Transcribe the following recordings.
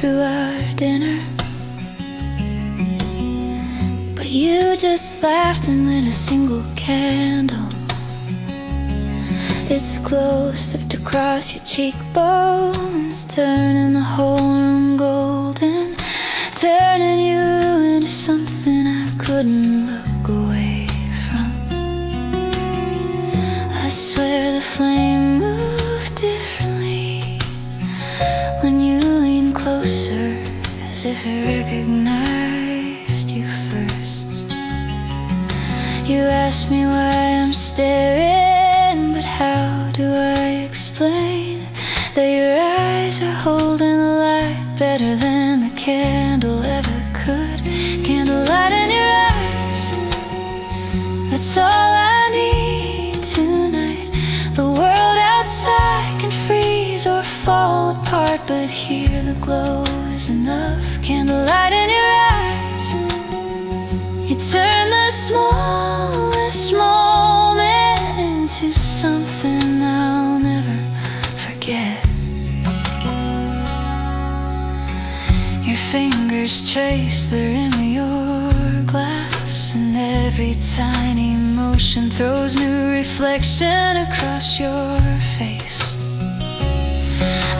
through our dinner, but you just laughed and lit a single candle. Its glow slipped across your cheekbones, turning the whole room golden, turning you into something I couldn't look away from. I swear the flame moved differently when you leaned closer, as if it recognized you first. You asked me why I'm staring, but how do I explain that your eyes are holding the light better than the candle ever could? Candlelight in your eyes, that's all I need tonight. The world outside can freeze or fall apart, but here the glow is enough. Candlelight in your eyes, you turn the smallest moment into something I'll never forget. Your fingers trace the rim of your glass, and every tiny motion throws new reflection across your face.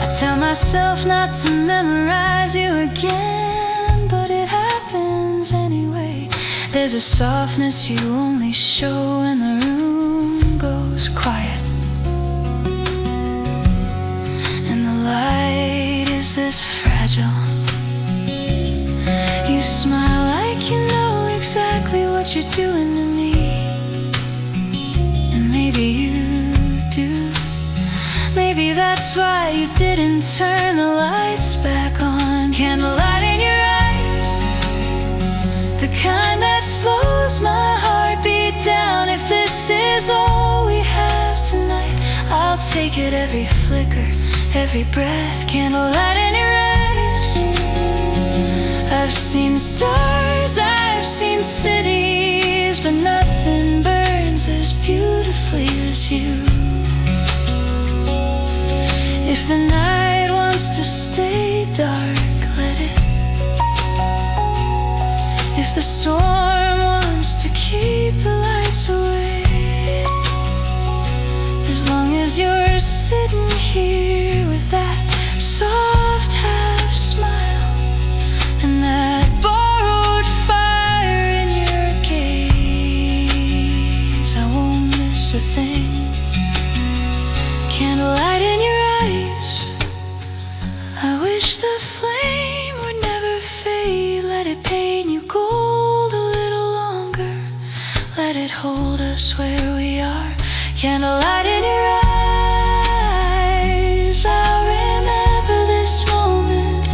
I tell myself not to memorize you again, but it happens anyway. There's a softness you only show when the room goes quiet, and the light is this fragile. You smile like you know exactly what you're doing to me, and maybe you do. Maybe that's why you didn't turn the lights back on. Candlelight in your eyes, the kind that slows my heartbeat down. If this is all we have tonight, I'll take it, every flicker, every breath. Candlelight in your eyes, I've seen stars, I've seen cities, but nothing burns as beautifully as you. If the night wants to stay dark, let it. If the storm wants to keep the lights away, as long as you're sitting here with that soft half smile and that borrowed fire in your gaze, I won't miss a thing. Candlelight in your eyes, I wish the flame would never fade. Let it paint you gold a little longer, let it hold us where we are. Candlelight in your eyes, I'll remember this moment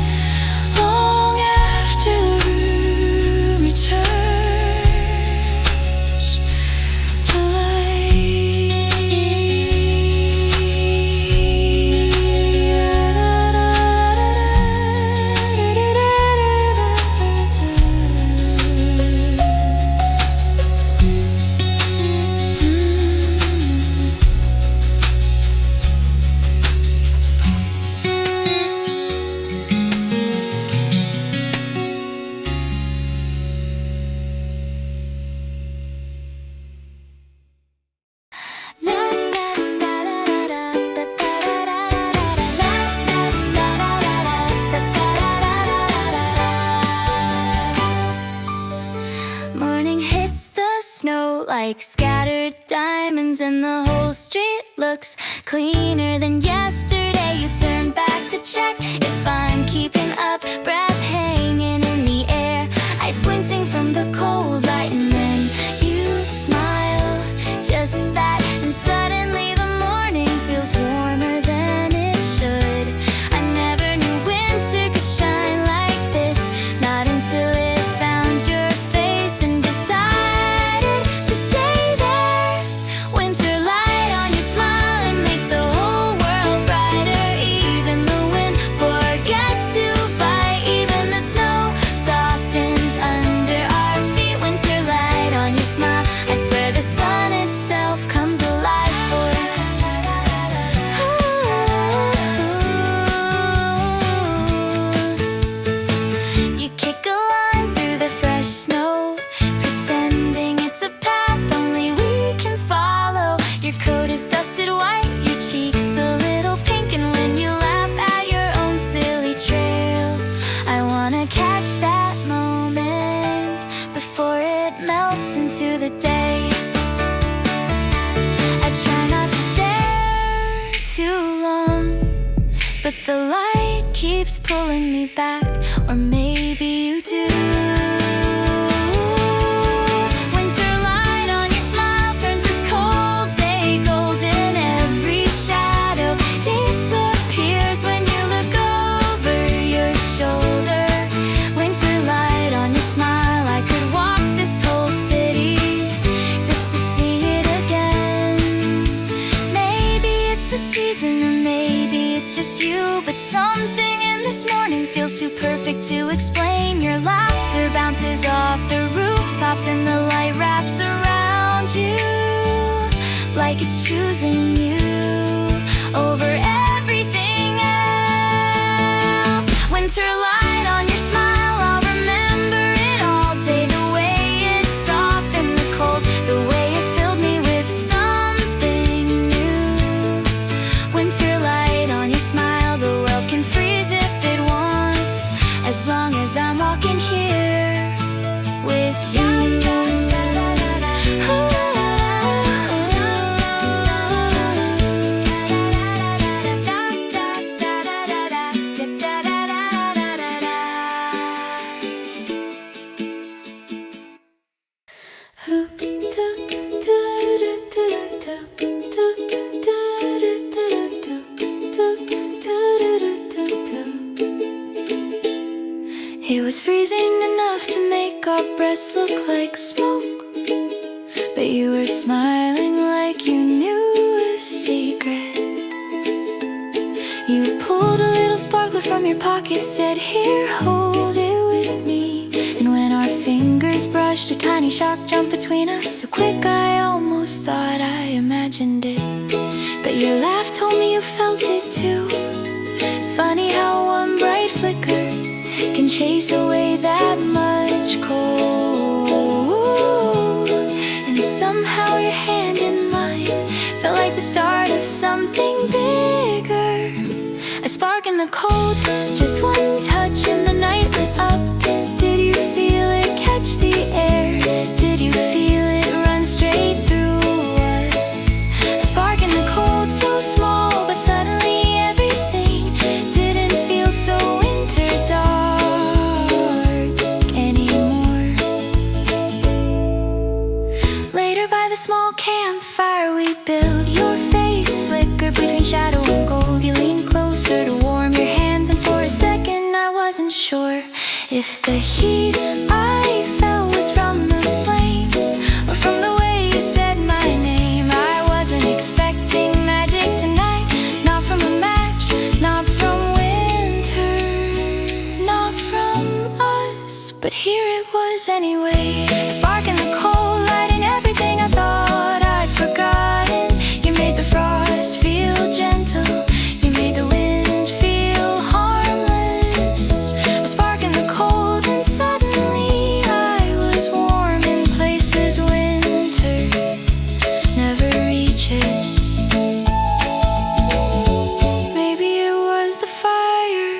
long after the room returns to like scattered diamonds, and the whole street looks cleaner than yesterday. You turn back to check if I'm keeping up, breath hanging in the air, eyes squinting from the cold light, and then you smile, just that, and suddenly the morning feels warmer than it should. I never knew winter could shine like this, not until it found your face and decided to stay there. Winter light on your smile, it makes the whole world brighter. Even the wind keeps pulling me back, or maybe you do. Winter light on your smile turns this cold day golden. Every shadow disappears when you look over your shoulder. Winter light on your smile, I could walk this whole city just to see it again. Maybe it's the season, or maybe it's just you, but something in this morning feels too perfect to explain. Your laughter bounces off the rooftops and the light wraps around you like it's choosing you over everything else. Winter light on your smile, I'll remember it all day. The way it softened the cold, the way it filled me with something new. Winter light on your smile, the world can freeze if it wants, as long as I'm walking here with you. It was freezing enough to make our breaths look like smoke, but you were smiling like you knew a secret. You pulled a little sparkler from your pocket, said, "Here, hold it with me." And when our fingers brushed, a tiny shock jumped between us, so quick I almost thought I imagined it. But your laugh told me you felt it too. Funny how one bright flicker can chase away that much cold. And somehow your hand in mine felt like the start of something bigger. A spark in the cold, just one touch and the night lit up. Did you feel it catch the air? Did you feel it run straight through us? A spark in the cold, so small, but suddenly everything didn't feel so winter dark anymore. Later by the small campfire we built, your face flickered between shadow and gold. You leaned closer to warm your hands, and for a second I wasn't sure if the heat I felt was from the flames or from the way you said my name. I wasn't expecting magic tonight, not from a match, not from winter, not from us, but here it was anyway. A spark in the cold, lighting everything I thought I'd forgotten. You made the frost feel gentle, you made the wind feel harmless. A spark in the cold, and suddenly I was warm in places winter never reaches. Maybe it was the fire,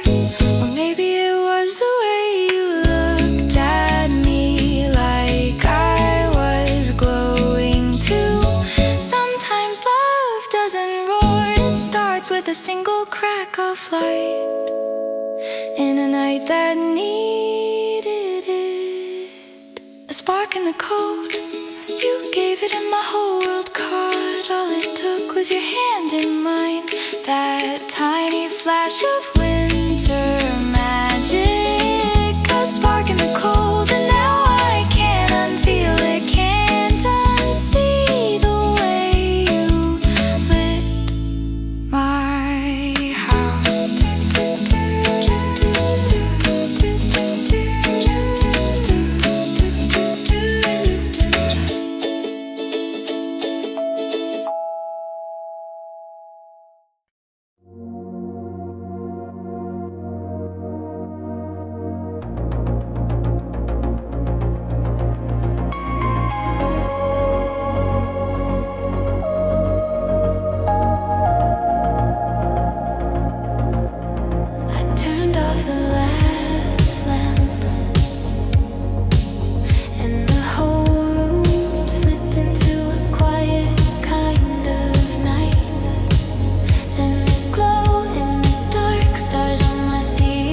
or maybe it was the way you looked at me like I was glowing too. Sometimes love doesn't roar, it starts with a single crack of light in a night that needed it. A spark in the cold, you gave it and my whole world caught. All it took was your hand in mine, that tiny flash of winter magic. A spark in the cold, and now I can't unfeel it, can't unsee the way you lit my house. See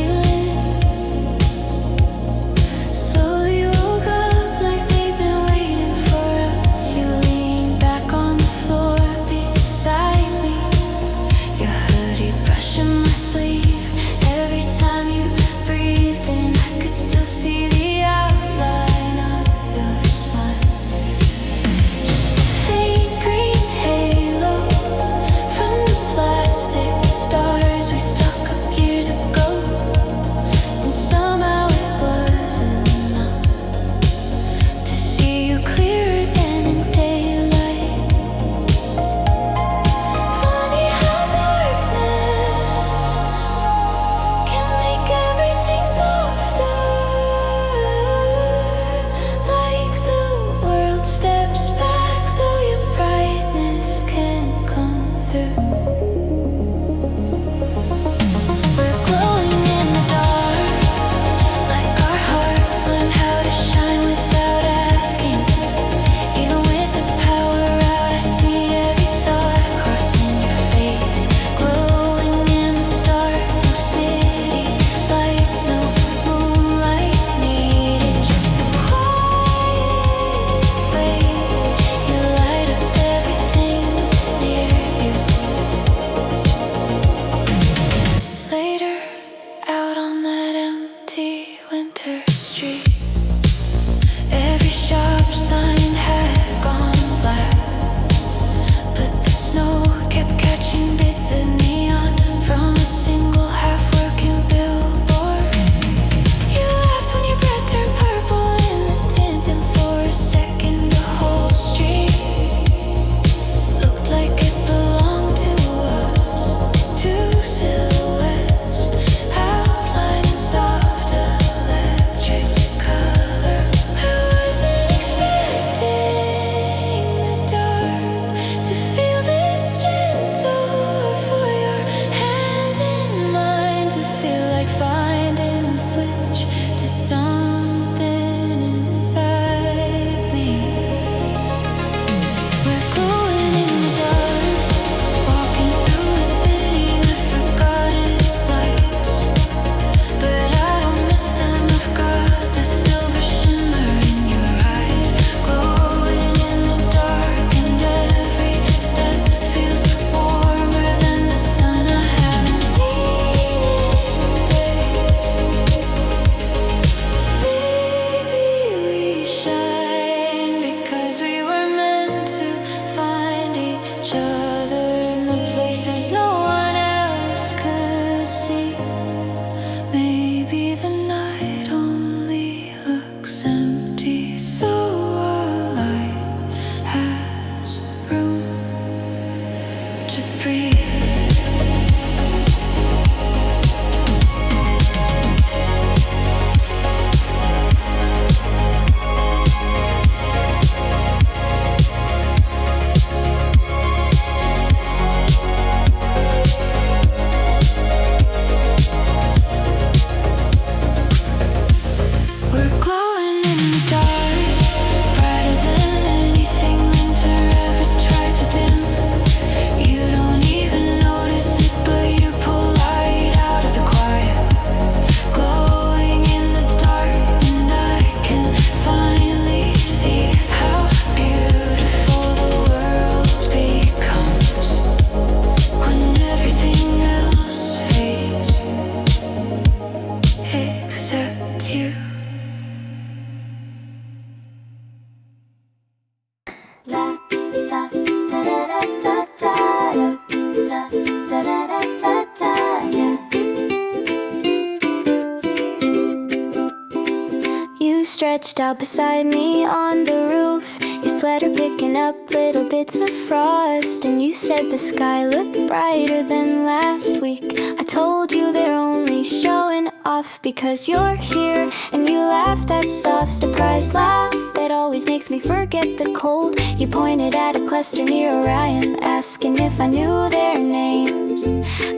stretched out beside me on the roof, your sweater picking up little bits of frost. And you said the sky looked brighter than last week. I told you they're only showing off because you're here. And you laughed that soft surprise laugh that always makes me forget the cold. You pointed at a cluster near Orion, asking if I knew their names.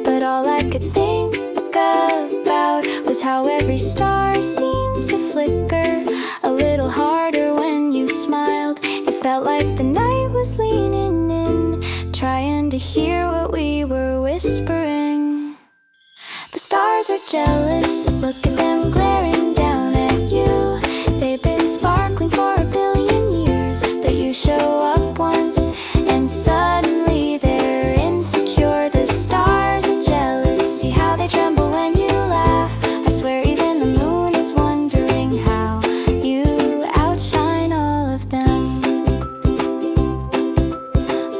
But all I could think about was how every star seemed to flicker a little harder when you smiled. It felt like the night was leaning in, trying to hear what we were whispering. The stars are jealous, look at them glaring down at you. They've been sparkling for a billion years, but you show up once and suddenly they're insecure. The stars are jealous, see how they tremble when you laugh. I swear even the moon is wondering how you outshine all of them.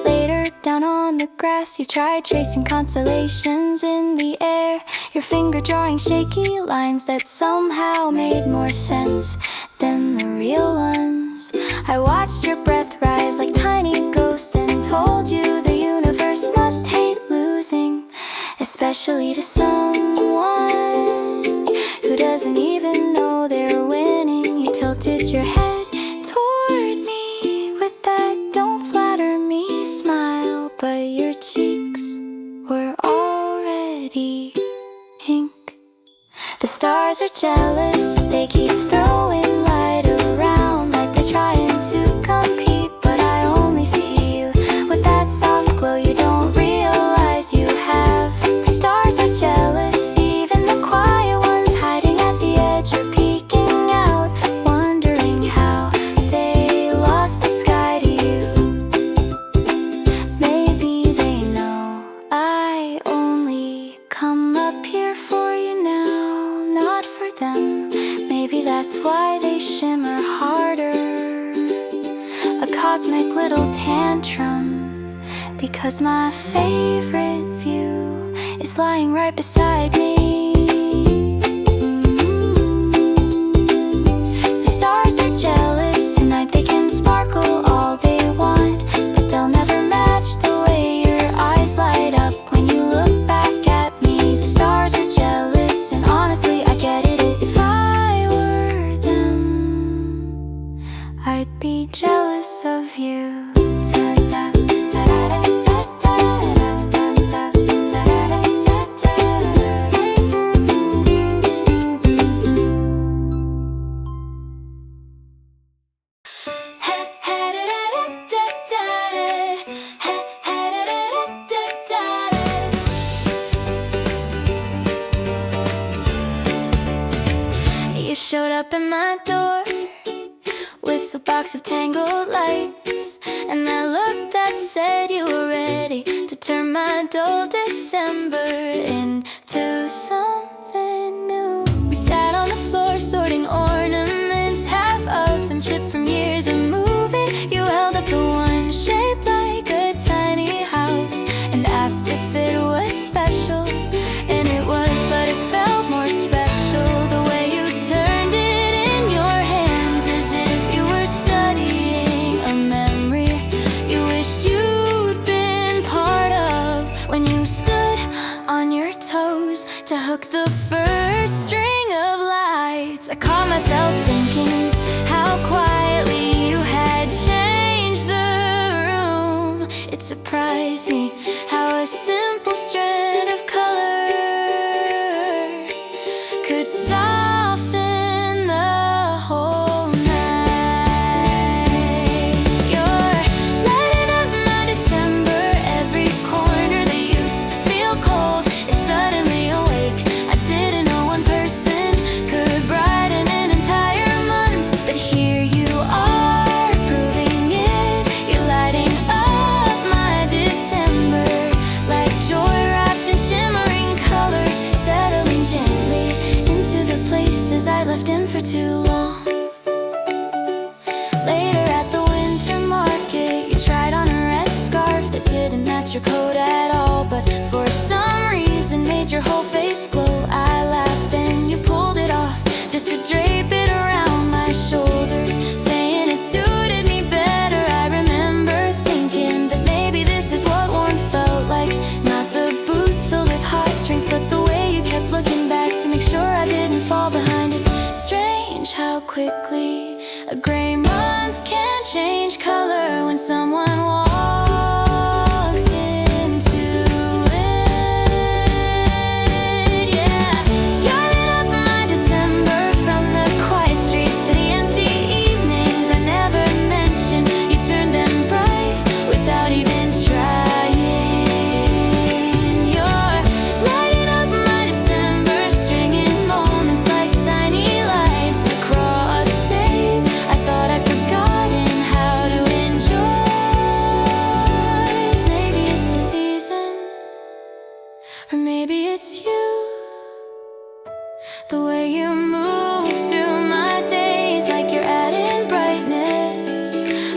Later down on the grass, you tried tracing constellations in the air, your finger drawing shaky lines that somehow made more sense than the real ones. I watched your breath rise like tiny ghosts and told you the universe must hate losing, especially to someone who doesn't even know they're winning. You tilted your head toward me with that don't flatter me smile, but your cheeks were already ink. The stars are jealous, they keep throwing light around like they're trying to compete, but I only see you with that soft glow you don't realize you have. The stars are jealous, even the quiet ones hiding at the edge are peeking out, wondering how they lost the sky to you. Maybe they know I only come up here for you now, not for them. Maybe that's why they shimmer harder. A cosmic little tantrum, because my favorite view is lying right beside me. The stars are jealous, tonight they can sparkle all they want, but they'll never match the way your eyes light up when you look back at me. The stars are jealous, and honestly I get it. If I were them, I'd be jealous of you. You showed up at my door with a box of tangled lights and that look that said you were ready to turn my dull December into something new. We sat on the floor sorting ornaments, half of them chipped from years of moving. You held up the one shaped like a tiny house and asked if it was special, and it was, but it felt more special the way you turned it in your hands, as if you were studying a memory you wished you'd been part of. When you stood on your toes to hook the first string of lights, I caught myself thinking how quietly you had changed the room. It surprised me how a simple strand of color could soften the whole night. You're lighting up my December, every corner that used to feel cold is suddenly awake. I didn't know one person could brighten an entire month, but here you are proving it. You're lighting up my December like joy wrapped in shimmering colors, settling gently into the places I left in for too long. Later at the winter market, you tried on a red scarf that didn't match your coat at all, but for some reason made your whole face glow. I laughed and you pulled it off just to drape it around my shoulders. quickly. A gray month can change color when someone walks into it. Yeah, you lit up my December, from the quiet streets to the empty evenings I never mentioned. You turned them bright without even trying. You're lighting up my December, stringing moments like tiny lights across days I thought I'd forgotten how to enjoy. Maybe it's the season, or maybe it's you. The way you move through my days, like you're adding brightness,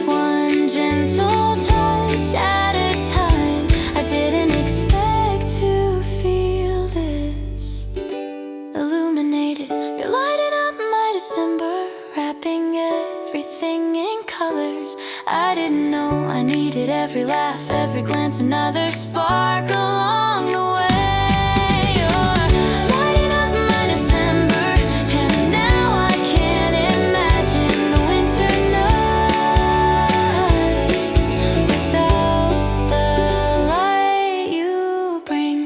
one gentle touch at a time. I didn't expect to feel this illuminated. You're lighting up my December, wrapping everything in colors I didn't know I needed. Every laugh, every glance, another spark along the way. You're lighting up my December, and now I can't imagine the winter nights without the light you bring.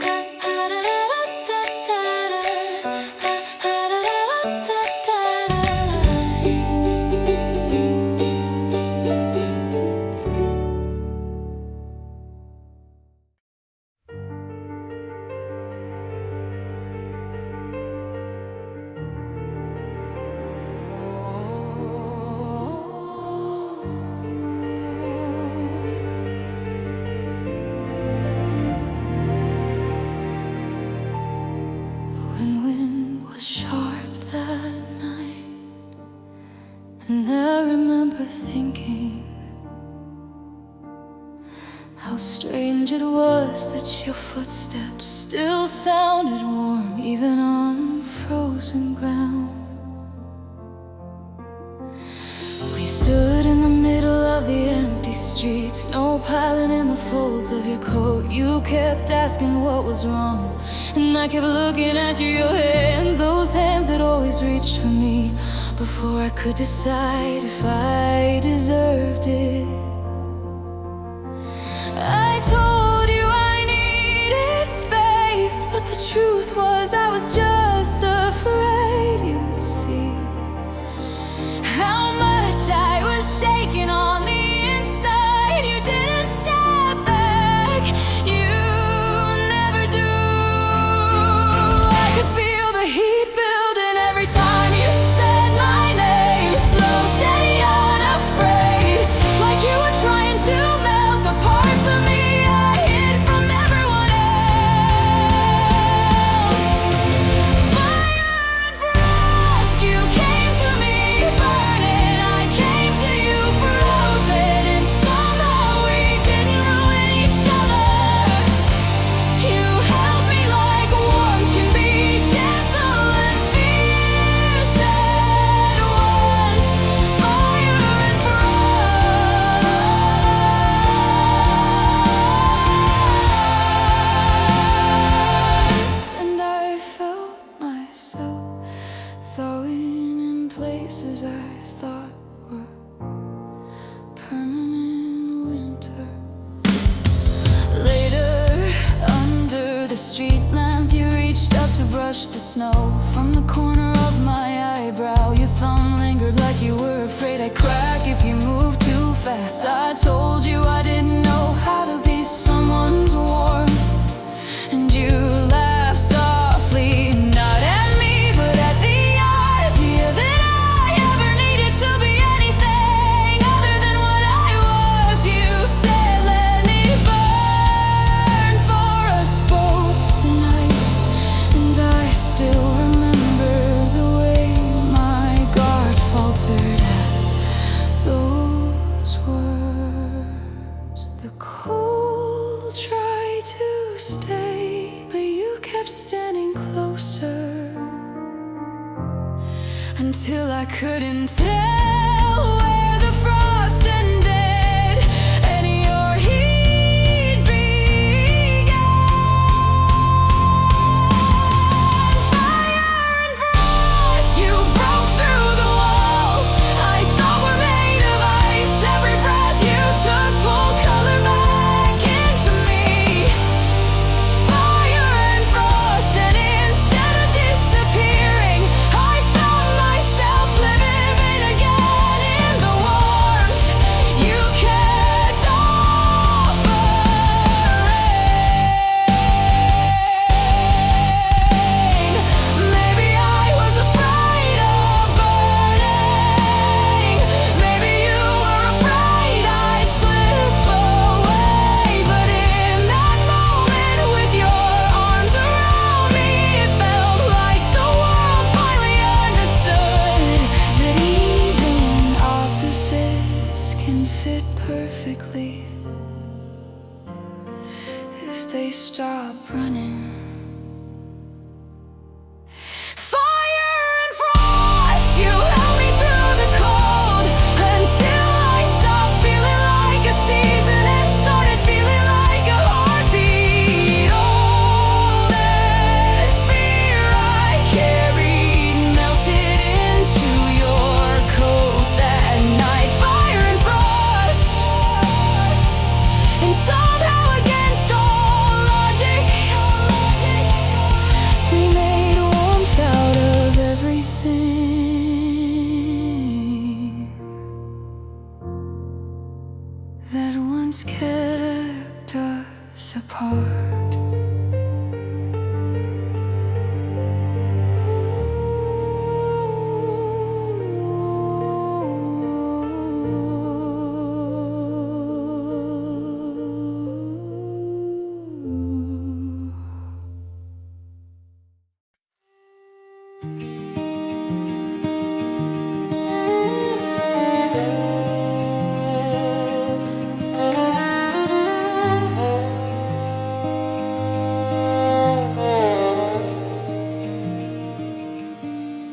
When wind was sharp that night, and I remember thinking how strange it was that your footsteps still sounded warm, even on frozen ground. We stood in the middle of the empty street, snow piling in the folds of your coat. You kept asking what was wrong, and I kept looking at your hands. Those hands had always reached for me before I could decide if I deserved it. I told you I needed space, but the truth was I was just afraid you'd see how much I was shaking on the inside. You didn't step back, you never do. I could feel the heat building every time you said my name. Slow, steady, unafraid, like you were trying to melt the parts of me I hid from everyone else. Fire and frost, you came to me burning, I came to you frozen, and somehow we didn't ruin each other. You held me like warmth can be, gentle and fierce at once. Fire and frost, and I felt myself thawing in places I thought were permanent winter. Later, under the street lamp, you reached up to brush the snow from the corner of my eyebrow. Your thumb lingered like you were afraid I'd crack if you moved too fast. I told you I didn't know how to be someone's warmth, and you laughed softly, not at me, but at the idea that I ever needed to be anything other than what I was. You said, let me burn for us both tonight, and I still remember the way my guard faltered at those words. The cold tried to stay, but you kept standing closer until I couldn't tell where the frost ended and your heat began. Fire and frost, you broke through the wall. stop running. Fire and frost, you held me through the cold until I stopped feeling like a season and started feeling like a heartbeat. All that fear I carried melted into your coat that night. Fire and frost, and somehow against all logic, we made warmth out of everything that once kept us apart.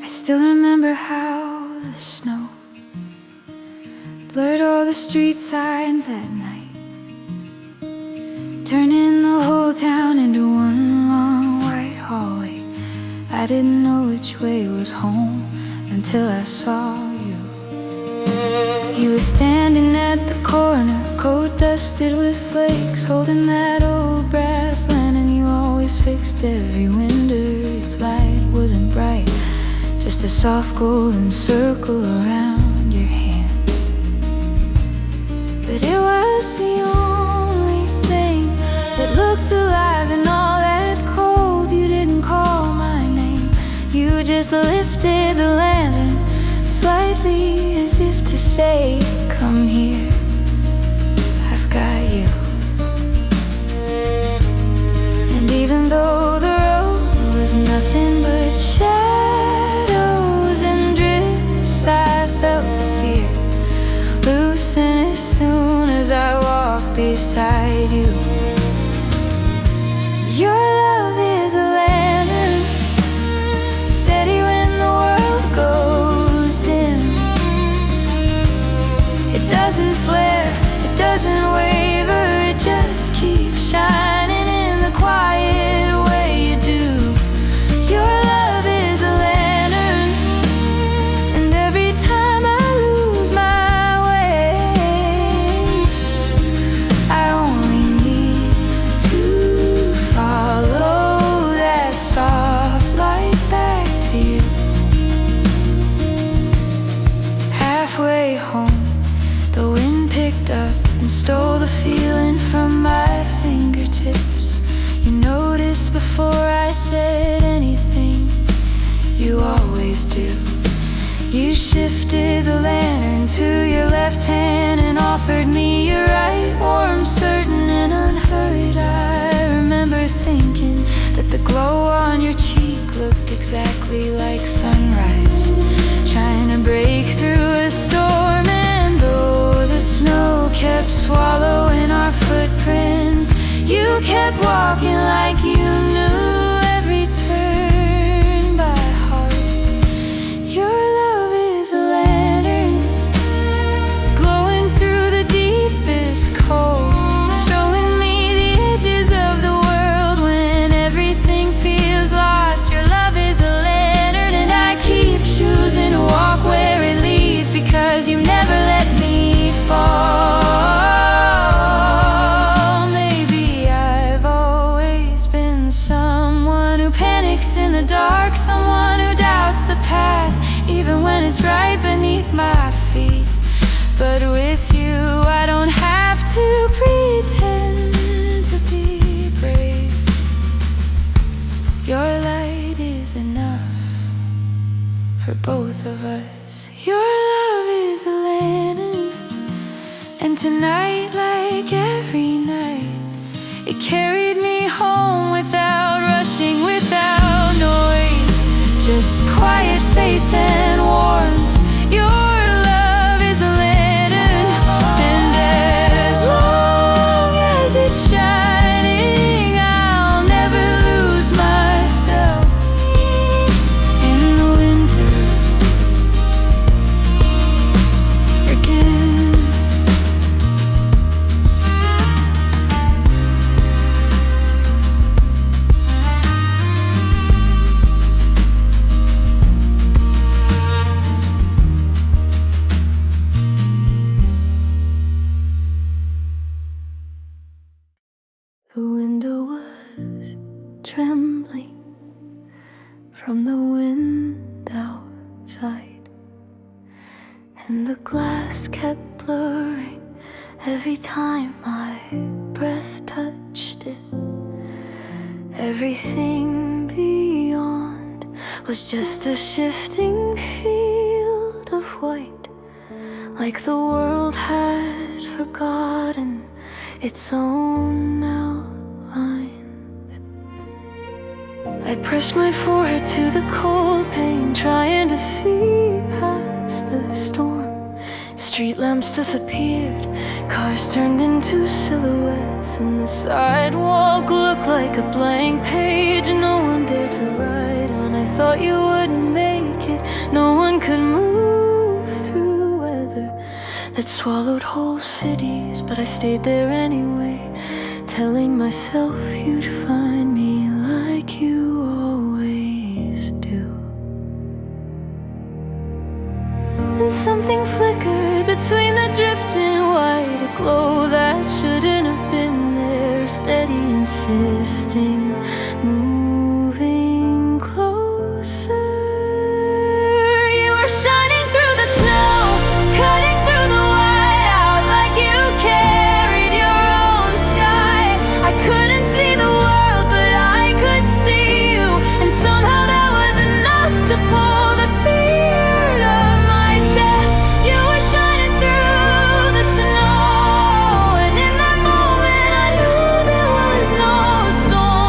I still remember how the snow blurred all the street signs at night, turning the whole town into one long white hallway. I didn't know which way was home until I saw you. You were standing at the corner, coat dusted with flakes, holding that old brass lantern you always fixed every winter. Its light wasn't bright, just a soft golden circle around your hands. But it was the only thing that looked alive in all that cold. You didn't call my name, you just lifted the lantern slightly as if to say, come here, I've got you. And even though the road was nothing but shadows and drifts, I felt the fear loosen as soon as I walked beside you. Your love is a lantern, steady when the world goes dim. It doesn't flare, it doesn't waver, it just keeps shining in the quiet way you do. Your love is a lantern, and every time I lose my way, I only need to follow that soft light back to you. Halfway home, the wind picked up and stole the feeling from my fingertips. You noticed before I said anything, you always do. You shifted the lantern to your left hand and offered me your right, warm, certain, and unhurried. I remember thinking that the glow on your cheek looked exactly like sunrise, trying to break through a storm. And though the snow kept swallowing our footprints, you kept walking like you knew every turn by heart. Your love is a lantern, glowing through the deepest cold, showing me the edges of the world when everything feels lost. Your love is a lantern, and I keep choosing to walk where it leads, because you never let me fall. Maybe I've always been someone who panics in the dark, someone who doubts the path even when it's right beneath my feet. But with you I don't have to pretend to be brave. Your light is enough for both of us. Your love is a lantern, and tonight, like every night, it carried me home without rushing, without noise, just quiet faith and warmth. Your love is a lantern, and as long as it's shining, I'll sight, and the glass kept blurring every time my breath touched it. Everything beyond was just a shifting field of white, like the world had forgotten its own outlines. I pressed my forehead to the cold pane, trying to see past the storm. Street lamps disappeared, cars turned into silhouettes, and the sidewalk looked like a blank page no one dared to write on. I thought you wouldn't make it, no one could move through weather that swallowed whole cities, but I stayed there anyway, telling myself you'd find me like you always do. And something flickered between the drifting white, a glow that shouldn't have been there, steady, insisting, moving closer. You were shining through the snow, cutting through the whiteout like you carried your own sky. I couldn't see the world, but I could see you, and somehow that was enough to pull the fear of my chest. You were shining through the snow, and in that moment I knew there was no storm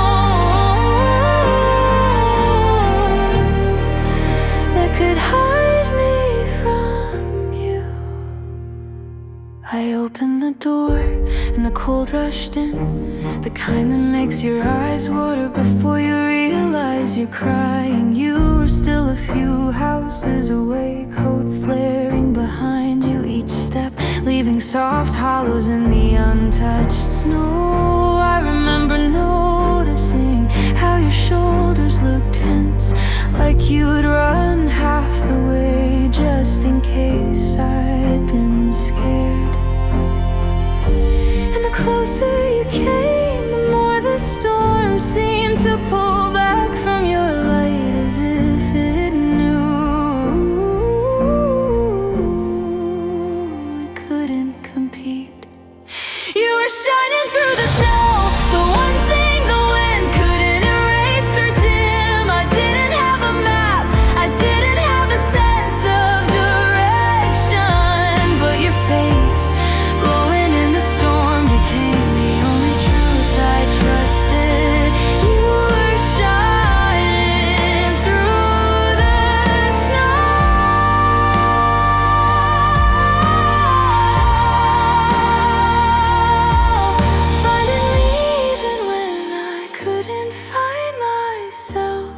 that could hide me from you. I opened the door and the cold rushed in, the kind that makes your eyes water before you realize you're crying. You were still a few houses away, coat flaring behind you, each step leaving soft hollows in the untouched snow. I remember noticing how your shoulders looked tense, like you'd run half the way just in case I'd been scared. And the closer you came, the more the storm seemed to pull back from your light, as if it knew it couldn't compete. You were shining through the snow, the one thing the wind couldn't erase or dim. I didn't have a map, I didn't have a sense of direction, but your face, glowing in the storm, became the only truth I trusted. You were shining through the snow, finding me even when I couldn't find myself.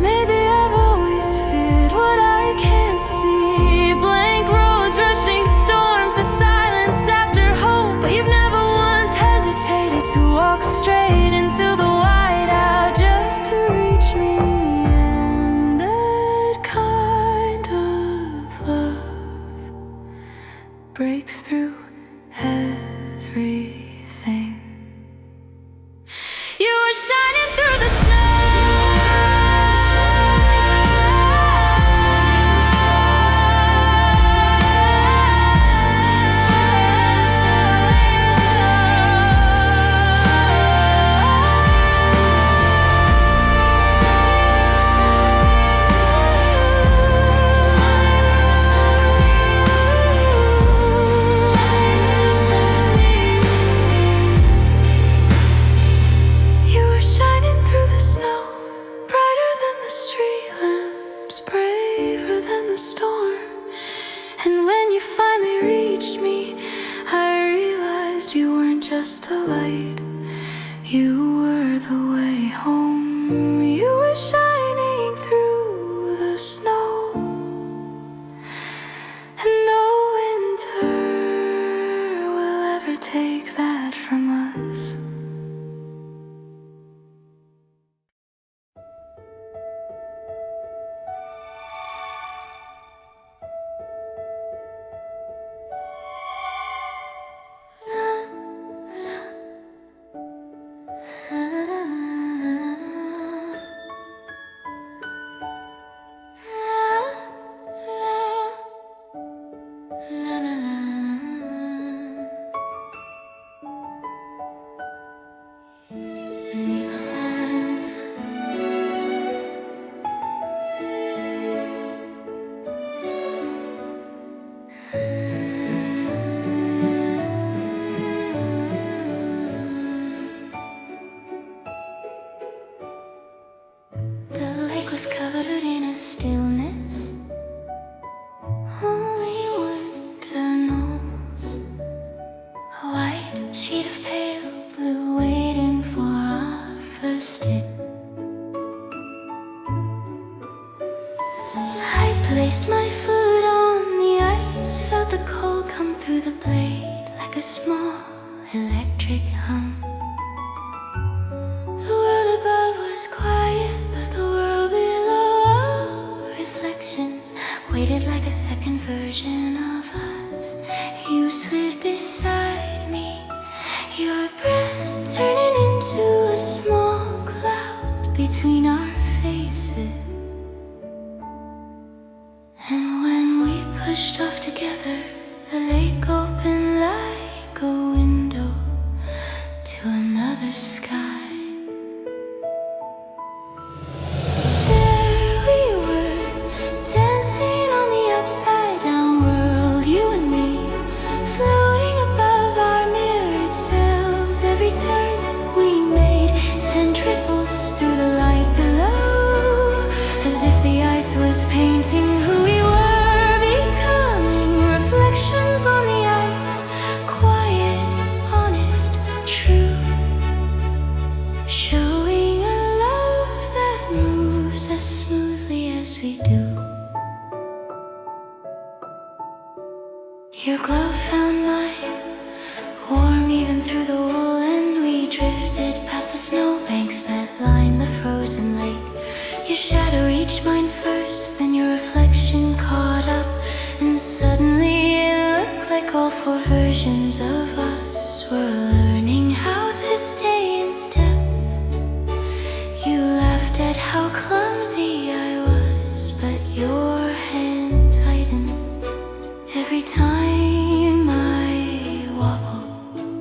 Maybe I've always feared what I can't see, blank roads, rushing storms, the silence after hope. But you've never once hesitated to walk straight into the whiteout just to reach me. And that kind of love breaks through everything. You were shining through the snow. You were shining through the snow, brighter than the street lamps, braver than the storm. And when you finally reached me, I realized you weren't just a light, you were the way home. You were shining through the snow, and no winter will ever take that from us. sheltered in a stillness only winter knows. A white sheet of pale blue waiting for our first hit. I placed my foot on the ice, felt the cold come through the blade like a small electric hum. The world above was quiet, but the world below, reflections waited like a second version of us. You slid beside me, your breath turning into a small cloud between our faces. And when we pushed off together, the lake opened like a window to another sky. There we were, dancing on the upside down world, you and me, floating above our mirrored selves. Every turn we made sent ripples through the light below, as if the ice was painting who we were becoming. Reflections on the ice, quiet, honest, true, showing a love that moves as smoothly as we do. Your glove found mine, warm even through the wool, and we drifted past the snowbanks that line the frozen lake. Your shadow reached mine first, then your reflection caught up, and suddenly it looked like all four versions of us were learning how to stay in step. You laughed at how clumsy I was, but your hand tightened every time I wobbled.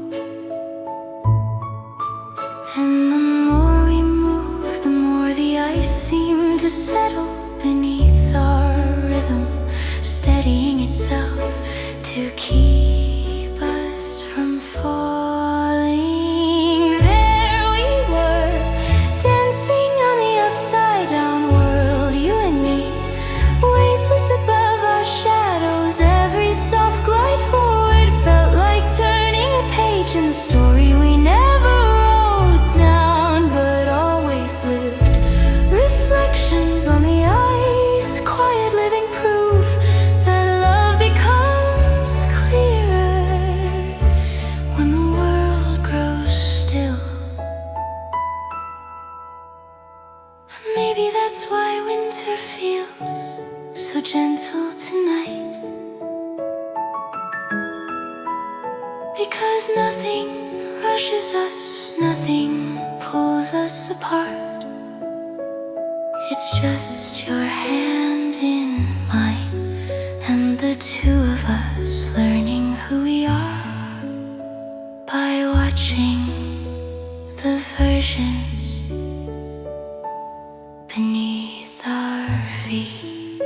And the more we moved, the more the ice seemed to settle beneath our rhythm, steadying itself to keep us from falling. There we were, dancing on the upside down world, you and me, weightless above our shadows. Every soft glide forward felt like turning a page in the story we never wrote down, but always lived. Reflections on the ice, quiet living proof that love becomes clearer when the world grows still. Maybe that's why winter feels so gentle tonight, because nothing rushes us, nothing pulls us apart. It's just your hand in mine, and the two of us learning who we are by watching the versions beneath our feet.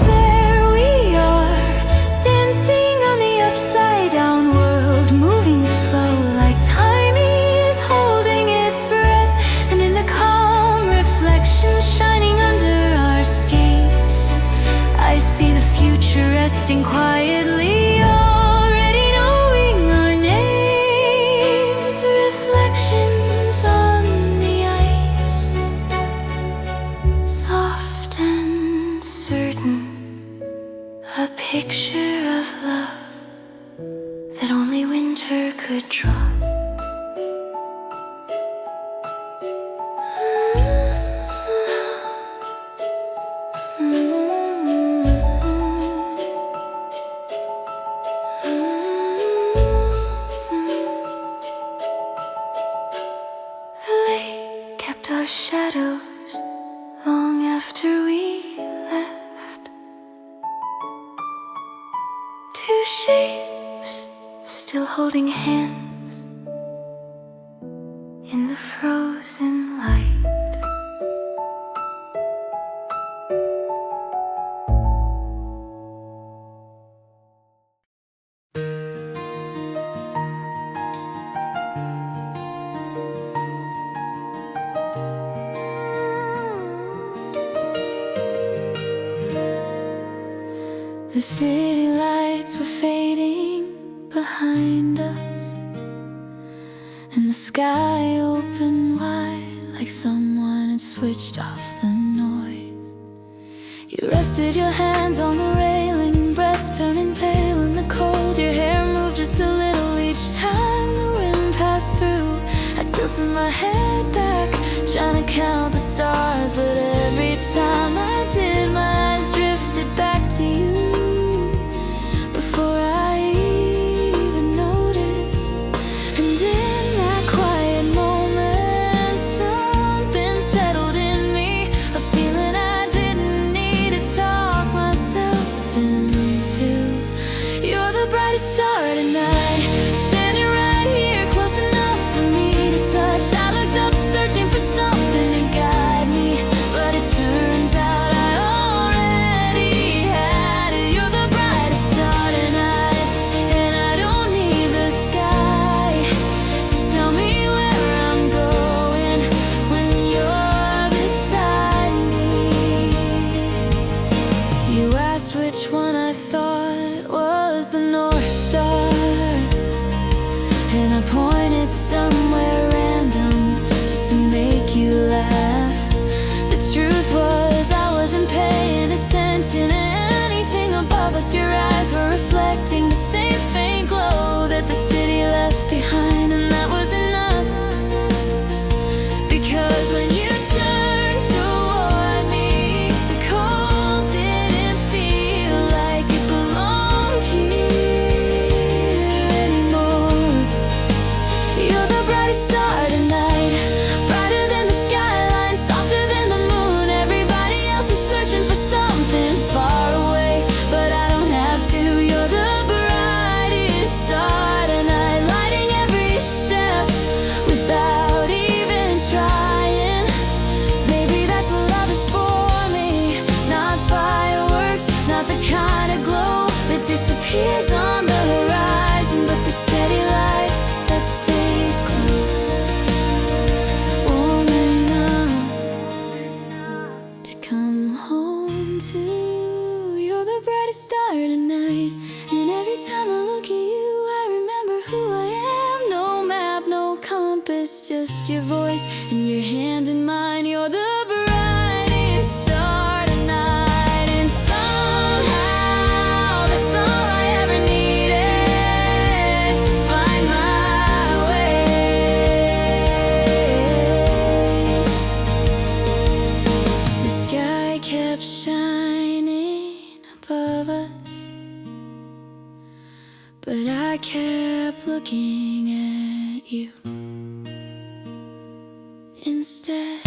There we are, dancing on the upside down world, moving slow like time is holding its breath, and in the calm reflection shining under our skates, I see the future resting quietly, already knowing our names. Reflections on the ice, soft and certain, a picture of love that only winter could draw. The lake kept our shadows long after we left. Two shapes still holding hands in the frozen light. The city lights were fading behind us, and the sky opened wide like someone had switched off the noise. You rested your hands on the railing, breath turning pale in the cold. Your hair moved just a little each time the wind passed through. I tilted my head back, trying to count the stars, but every time I did, my eyes drifted back to you. Before I even noticed, and in that quiet moment, something settled in me, a feeling I didn't need to talk myself into. You're the brightest star tonight, standing right here, close enough for me to touch. I looked up, searching for something to guide me, but it turns out I already had it. You're the brightest star tonight, and I don't need the sky to tell me where I'm going when you're beside me. You asked which one I thought was the North Star, and I pointed somewhere random just to make you laugh. The truth was I wasn't paying attention to anything above us. Your eyes were reflecting the same faint glow that the city left behind, and that was enough. Because when you turned toward me, the cold didn't feel like it belonged here anymore. You're the brightest star tonight, brighter than the skyline, softer than the moon. Everybody else is searching for something far away, but I don't have to. You're the brightest star tonight, lighting every step without even trying. Maybe that's what love is for me, not fireworks, not the kind of glow that disappears on the horizon, but the steady light that stays close, warm enough to come home to. You're the brightest star tonight, and every time I look at you, I remember who I am. No map, no compass, just your voice and your hand in mine. You're the brightest star tonight, and somehow that's all I ever needed to find my way. The sky kept shining above us, but I kept looking at you instead.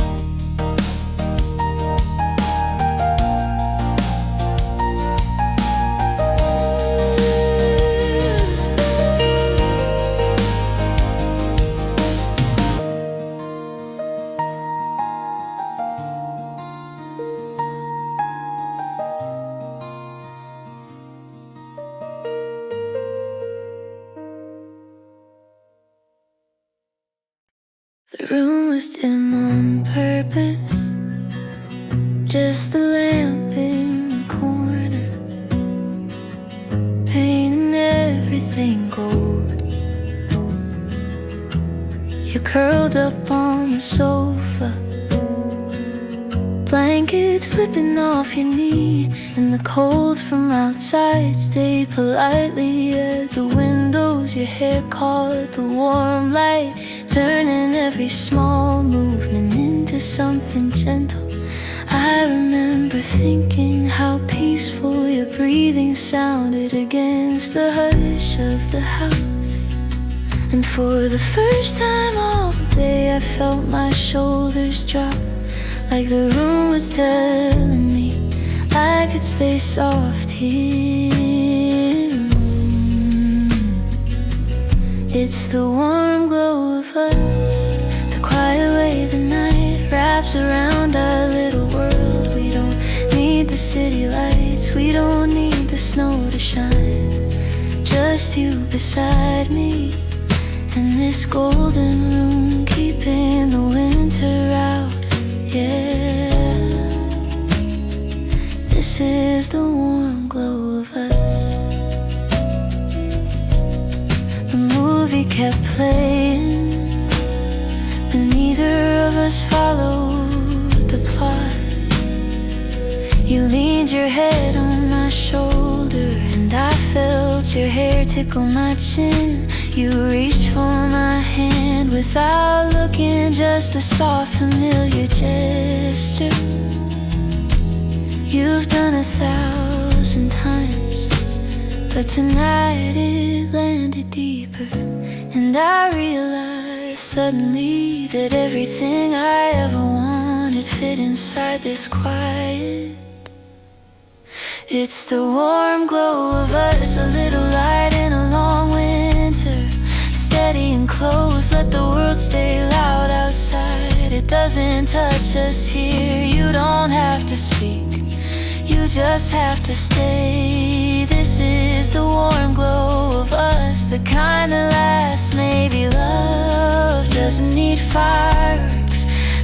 The room was dim on purpose, just the lamp in the corner, painting everything gold. You curled up on the sofa, blanket slipping off your knee, and the cold from outside stayed politely at the windows. Your hair caught the warm light, turning every small movement into something gentle. I remember thinking how peaceful your breathing sounded against the hush of the house. And for the first time all day I felt my shoulders drop, like the room was telling me I could stay soft here. It's the warm glow of us, the quiet way the night wraps around our little world. We don't need the city lights, we don't need the snow to shine. Just you beside me, in this golden room, keeping the winter out. Yeah, this is the warm glow of us. kept playing, but neither of us followed the plot. You leaned your head on my shoulder, and I felt your hair tickle my chin. You reached for my hand without looking, just a soft, familiar gesture you've done 1,000 times, but tonight it landed deeper. And I realized suddenly that everything I ever wanted fit inside this quiet. It's the warm glow of us, a little light in a long winter. Steady and close, let the world stay loud outside. It doesn't touch us here, you don't have to speak, you just have to stay. This is the warm glow of us, the kind that lasts. Maybe love doesn't need fireworks,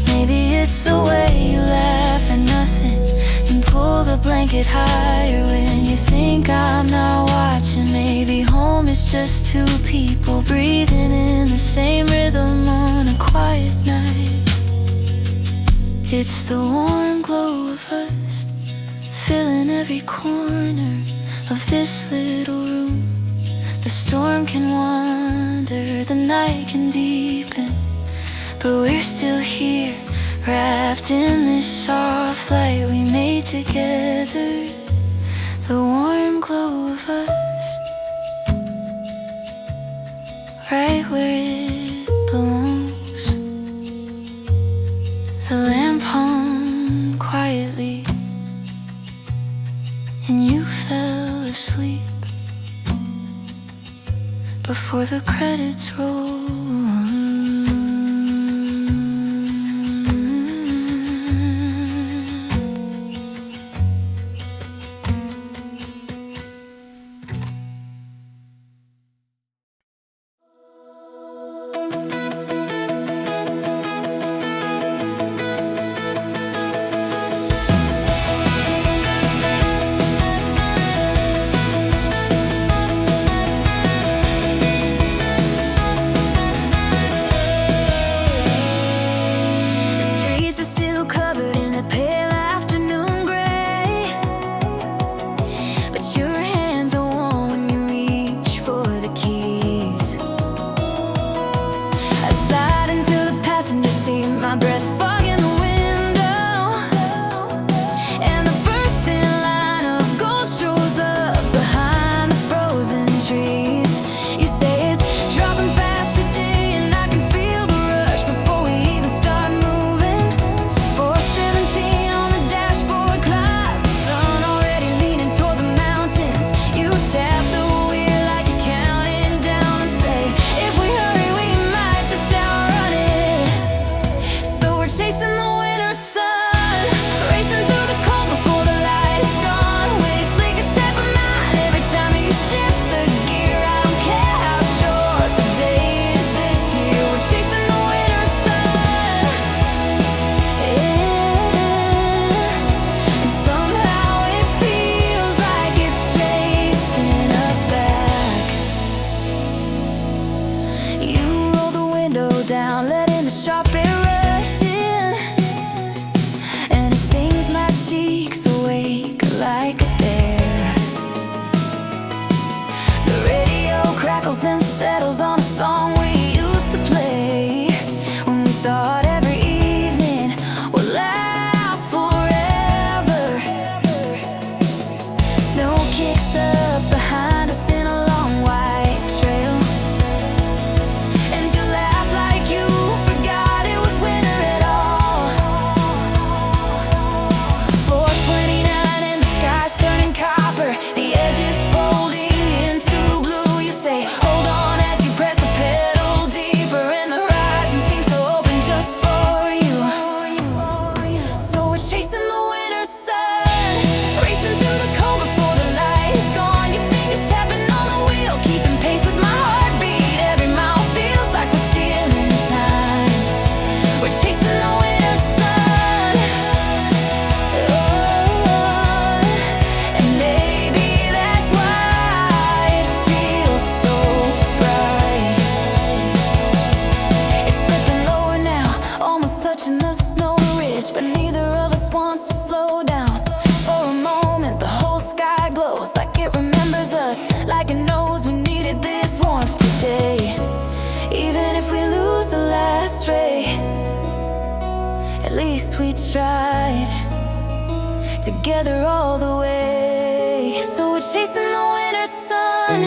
maybe it's the way you laugh at nothing and pull the blanket higher when you think I'm not watching. Maybe home is just two people breathing in the same rhythm on a quiet night. It's the warm glow of us, filling every corner of this little room. The storm can wander, the night can deepen, but we're still here, wrapped in this soft light we made together. The warm glow of us, right where it belongs. The lamp hung quietly, and you fell asleep before the credits roll. At least we tried, together all the way. So we're chasing the winter sun,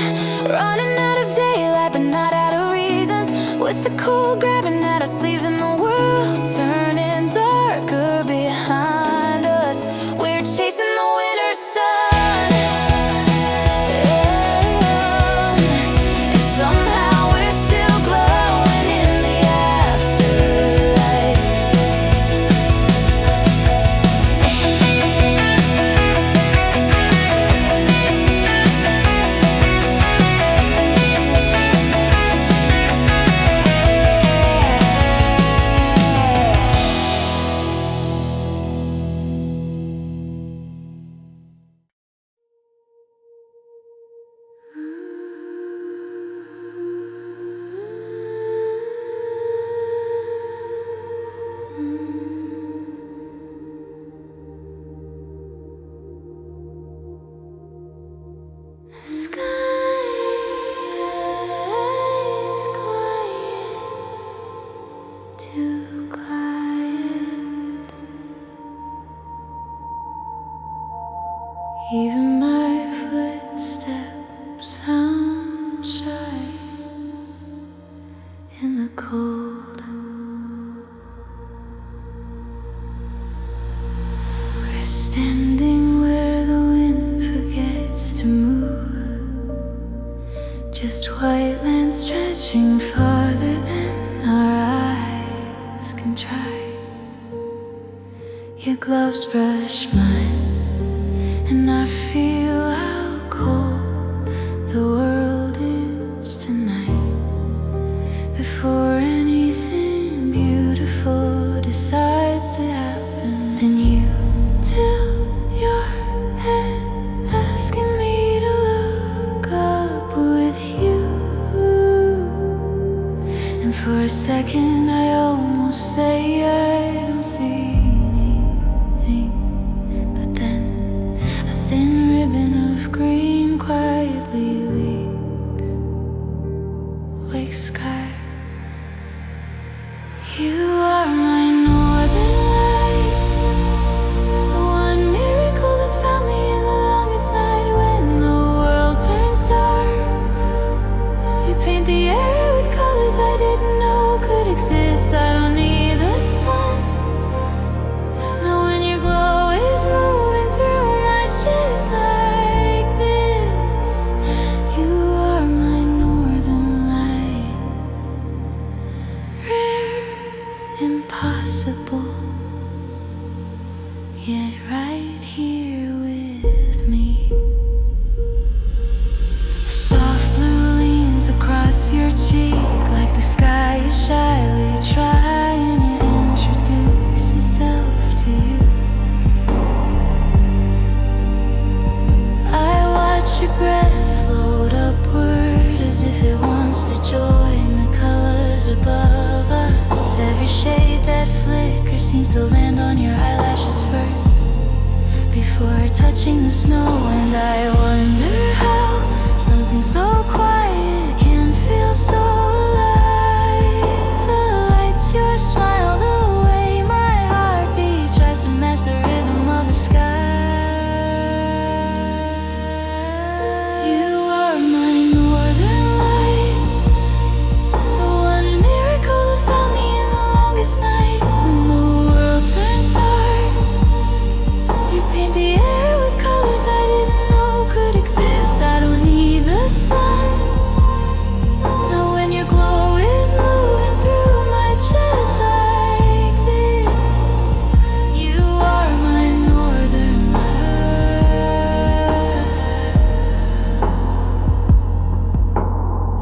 running out of daylight but not out of reasons, with the cold grabbing at our sleeves and the world turning darker behind us. We're chasing the winter sun, and somehow we're still glowing in the afterlight. Even my footsteps sound shy in the cold. We're standing where the wind forgets to move, just white land stretching farther than our eyes can try. Your gloves brush mine, and I feel how cold the world is tonight. Before anything beautiful decides to happen, then you tilt your head, asking me to look up with you. And for a second I almost say I don't see anything, but then a thin ribbon of green quietly leaks, wake sky. You are my northern light, the one miracle that found me in the longest night. When the world turns dark, you paint the air with colors I didn't know could exist. I don't need the sun. Now when your glow is moving through my chest like this, you are my northern light. Rare, impossible, yet right here with me. A soft blue leans across your cheek, like the sky is shyly trying to introduce itself to you. I watch your breath float upward as if it wants to join the colors above us. Every shade that flickers seems to land on your eyelashes first, before touching the snow. And I wonder how something so quiet can feel so alive. The lights, your smile, the way my heartbeat tries to match the rhythm of the sky. You are my northern light, the one miracle that found me in the longest night. When the world turns dark, you paint the air with colors I didn't know could exist. I don't need the sun. Now when your glow is moving through my chest like this, you are my northern light.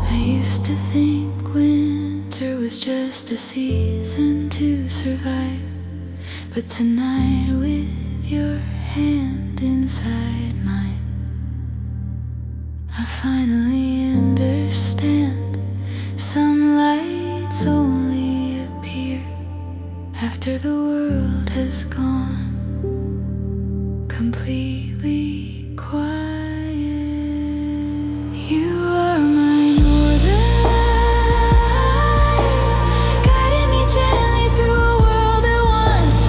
I used to think winter was just a season to survive, but tonight with your hand inside mine, I finally understand. Some lights only appear after the world has gone completely quiet. You are my northern light, guiding me gently through a world that once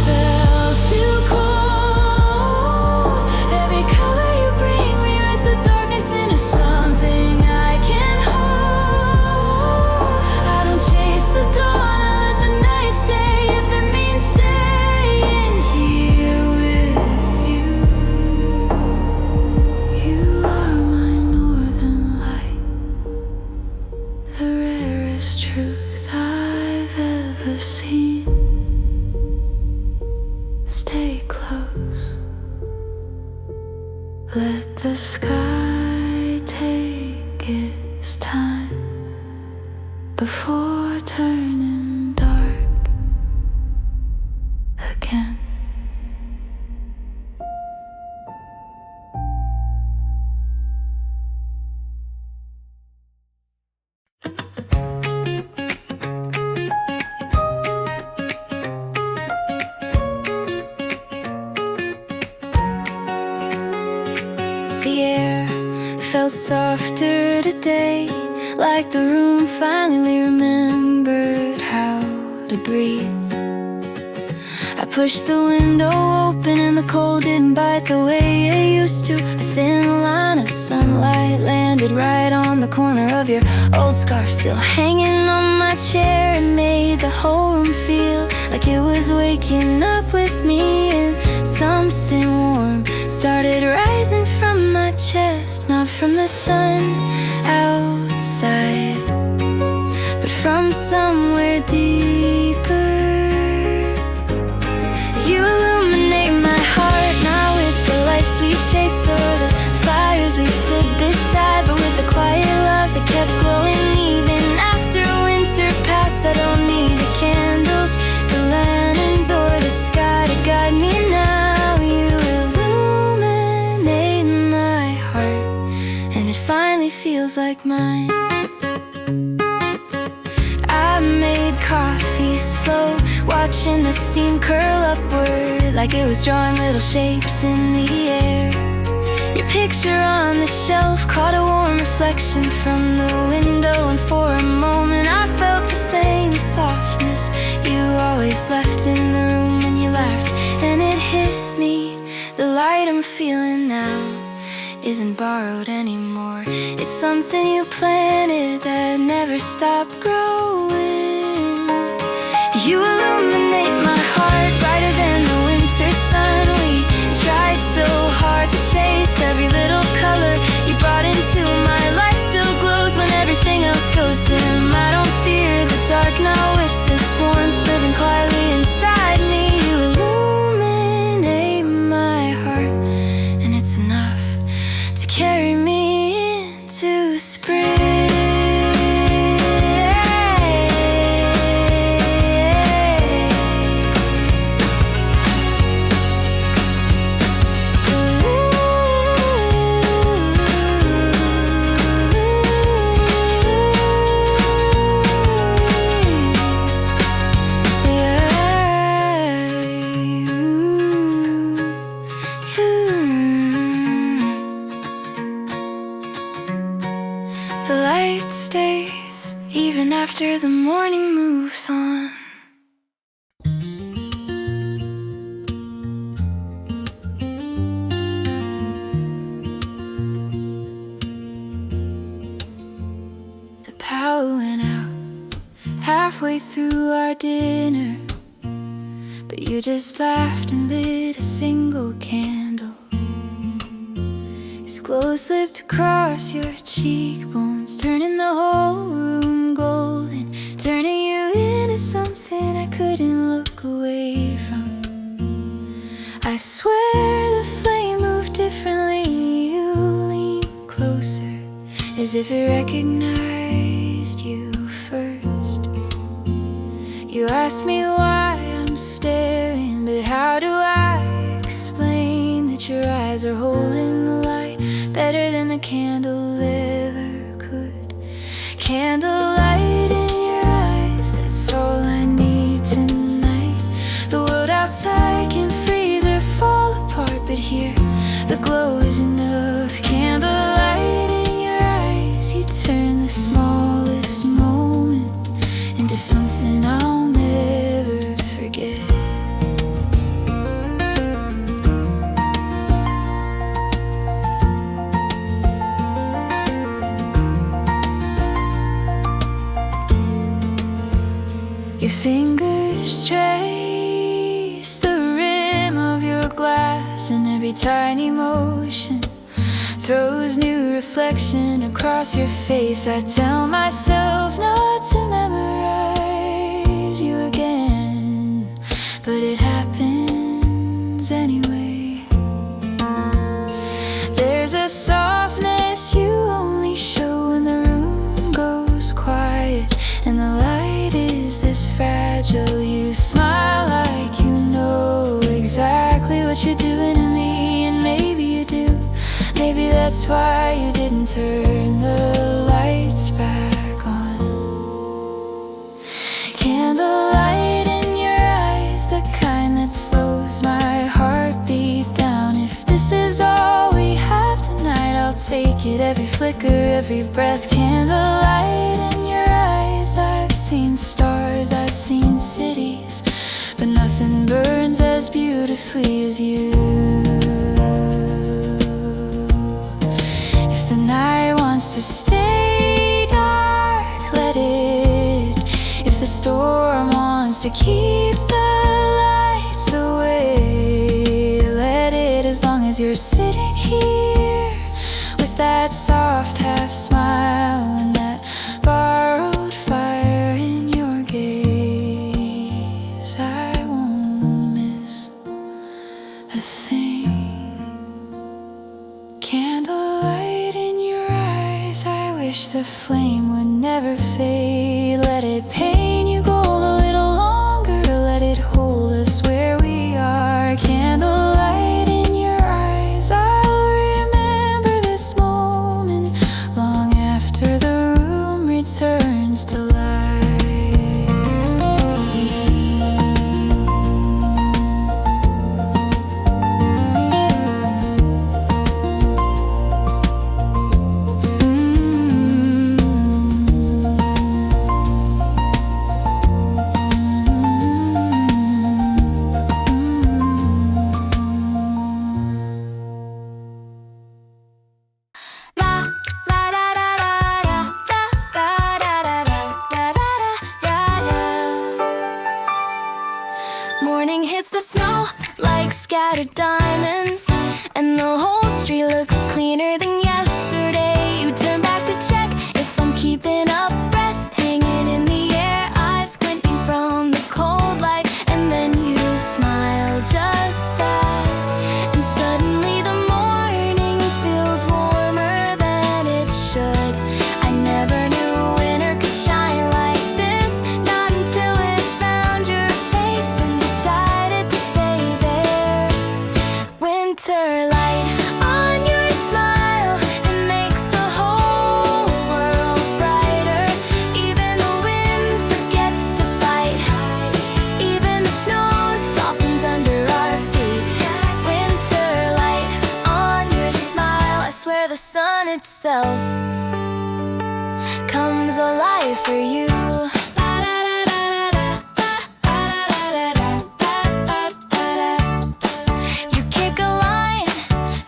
the sky take its time before turning dark again. The air felt softer today, like the room finally remembered how to breathe. I pushed the window open and the cold didn't bite the way it used to. A thin line of sunlight landed right on the corner of your old scarf, still hanging on my chair. It made the whole room feel like it was waking up with me, and something warm started rising from my chest, not from the sun outside, but from somewhere deeper. You illuminate my heart, not with the lights we chased or the fires we stood beside, but with the quiet love that kept glowing even after winter passed. I don't need the candles, the lanterns, or the sky to guide me now. You illuminate my heart, and it finally feels like mine. I made coffee slow, watching the steam curl upward like it was drawing little shapes in the air. Your picture on the shelf caught a warm reflection from the window, and for a moment I felt the same softness you always left in the room when you laughed. And it hit me, the light I'm feeling now isn't borrowed anymore. It's something you planted that never stopped growing. You illuminate my heart brighter than the winter sun. We tried so hard to chase every little color you brought into my life. Still glows when everything else goes dim. I don't fear the dark now, with this warmth living quietly inside me. You illuminate my heart, and it's enough to carry me into spring. The light stays even after the morning moves on. The power went out halfway through our dinner, but you just laughed and lit a single candle. Its glow slipped across your cheekbones, turning the whole room golden, turning you into something I couldn't look away from. I swear the flame moved differently. You leaned closer, as if it recognized you first. You asked me why I'm staring, but how do I explain that your eyes are holding the light better than the candle ever could? Candlelight in your eyes, that's all I need tonight. The world outside can freeze or fall apart, but here the glow is enough. Candlelight in your eyes, you turn the smallest moment into something I'll never forget. Your fingers trace the rim of your glass, and every tiny motion throws new reflection across your face. I tell myself not to memorize you again, but it happens anyway. There's a what you're doing to me, and maybe you do. Maybe that's why you didn't turn the lights back on. Candlelight in your eyes, the kind that slows my heartbeat down. If this is all we have tonight, I'll take it. Every flicker, every breath. Candlelight in your eyes. I've seen stars, I've seen cities, but nothing burns as beautifully as you. If the night wants to stay dark, let it. If the storm wants to keep the lights away, let it. As long as you're sitting here with that soft half smile and that borrowed fire in your gaze, I won't miss a thing. Candlelight in your eyes, I wish the flame would never fade. Let it paint you gold a little longer, let it hold us where we are. Candlelight in your eyes, I'll remember this moment long after the room returns to light. Morning hits the snow like scattered diamonds, and the whole street looks cleaner than yesterday. You turn back to check if I'm keeping up, breath hanging in the air, eyes squinting from the cold light, and then you smile just that, and suddenly the morning feels warmer than it should. I never knew winter could shine like this, not until it found your face and decided to stay there. Winter light on your smile, it makes the whole world brighter. Even the wind forgets to bite, even the snow softens under our feet. Winter light on your smile, I swear the sun itself comes alive for you. You kick a line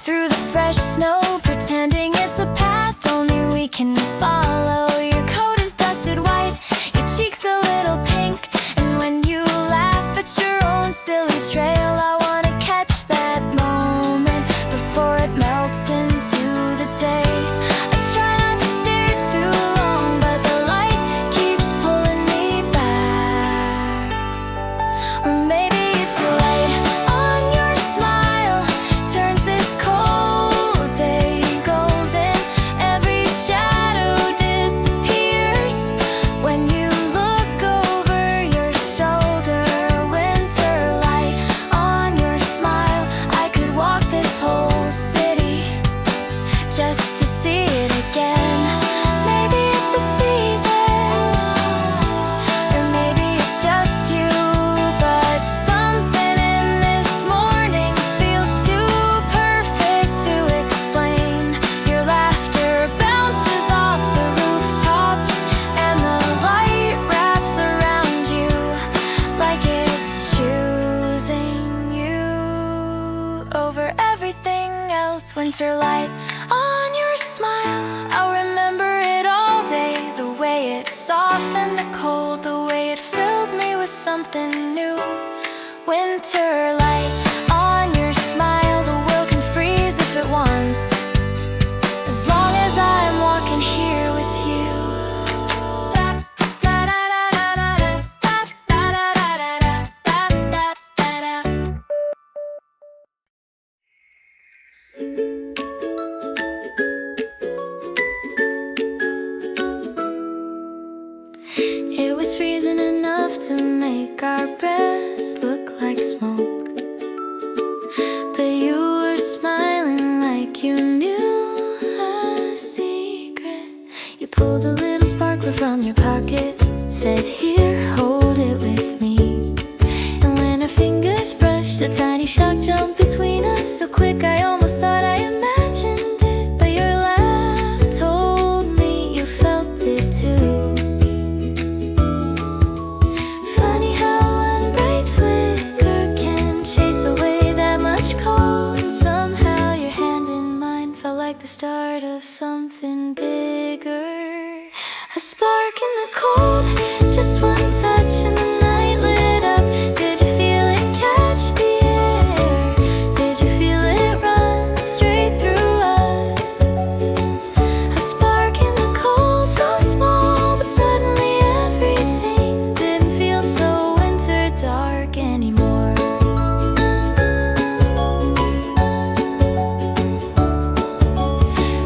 through the fresh snow, pretending it's a path only we can follow. Your coat is dusted white, your cheeks a little pink, and when you laugh at your own silly trail, I wanna catch that moment before it melts into the day. I try not to stare too long, but the light keeps pulling me back. Or maybe it's a light on your smile turns this cold day golden. Every shadow disappears when you look over your shoulder. Winter light on your smile, I could walk this whole city just to see it again. Maybe it's the season, or maybe it's just you, but something in this morning feels too perfect to explain. Your laughter bounces off the rooftops, and the light wraps around you like it's choosing you over everything else. Winter light on your smile, I'll remember it all day. The way it softened the cold, the way it filled me with something new. Winter light on your smile, the world can freeze if it wants, as long as I'm walking here with you. It was freezing enough to make our breaths look like smoke, a tiny shock jumped between us, so quick I almost thought I imagined it. But your laugh told me you felt it too. Funny how one bright flicker can chase away that much cold. And somehow your hand in mine felt like the start of something bigger. A spark in the cold, just one touch and the night lit up. Did you feel it catch the air? Did you feel it run straight through us? A spark in the cold, so small, but suddenly everything didn't feel so winter dark anymore.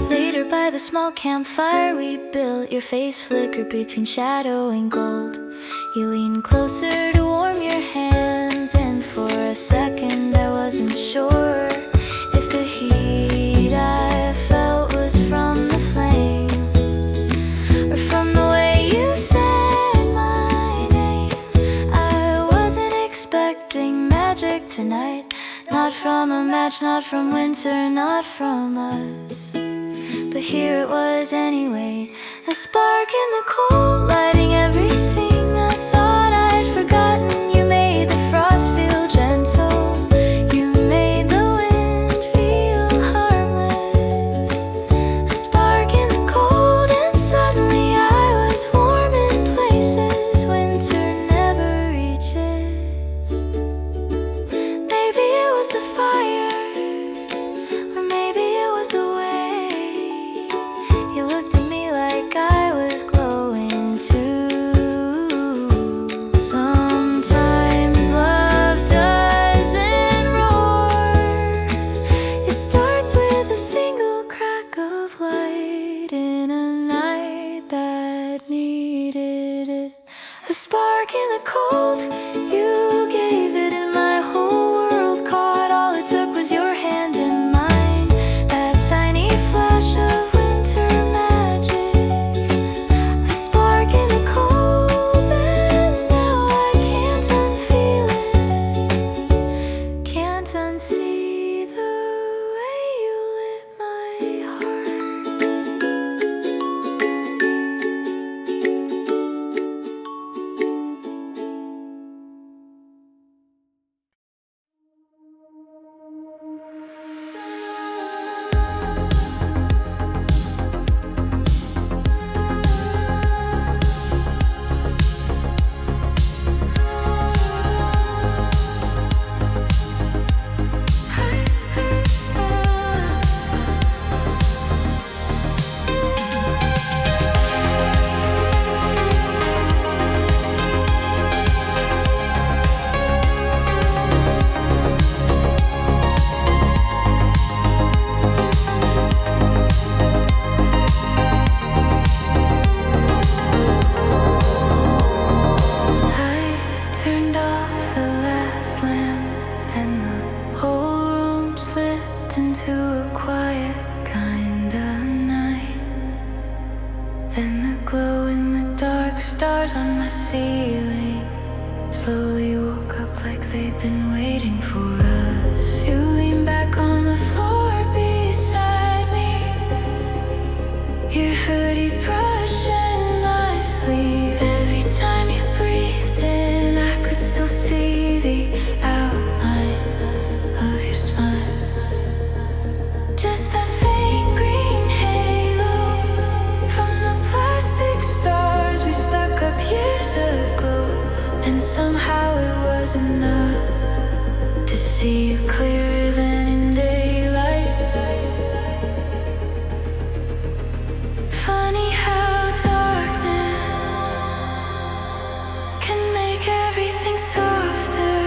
Later by the small campfire we built, your face flickered between shadow and gold. You leaned closer to warm your hands, and for a second I wasn't sure if the heat I felt was from the flames or from the way you said my name. I wasn't expecting magic tonight, not from a match, not from winter, not from us. But here it was anyway, a spark in the cold, lighting everything I thought I'd forgotten. You made the frost feel gentle, you made the wind feel harmless. A spark in the cold, and suddenly I was warm in places winter never reaches. Maybe it was the fire, or maybe it was the way you looked at me like I was glowing too. Sometimes love doesn't roar. It starts with a single crack of light in a night that needed it. A spark in the cold, you gave it, and my whole world caught. All it took was your hand in mine, that tiny flash of winter magic. A spark in the cold, and now I can't unfeel it. Can't unsee the way you lit my heart. I turned off the last lamp, and the whole room slipped into a quiet kind of night. Then the glow in the dark stars on my ceiling slowly woke up like they'd been waiting for us. You leaned back on the floor beside me, your hoodie brushing my sleeve. Every time you breathed in, I could still see the outline of your smile. Just that faint green halo from the plastic stars we stuck up years ago. And somehow it was enough to see you clearer than in daylight. Funny how darkness can make everything softer,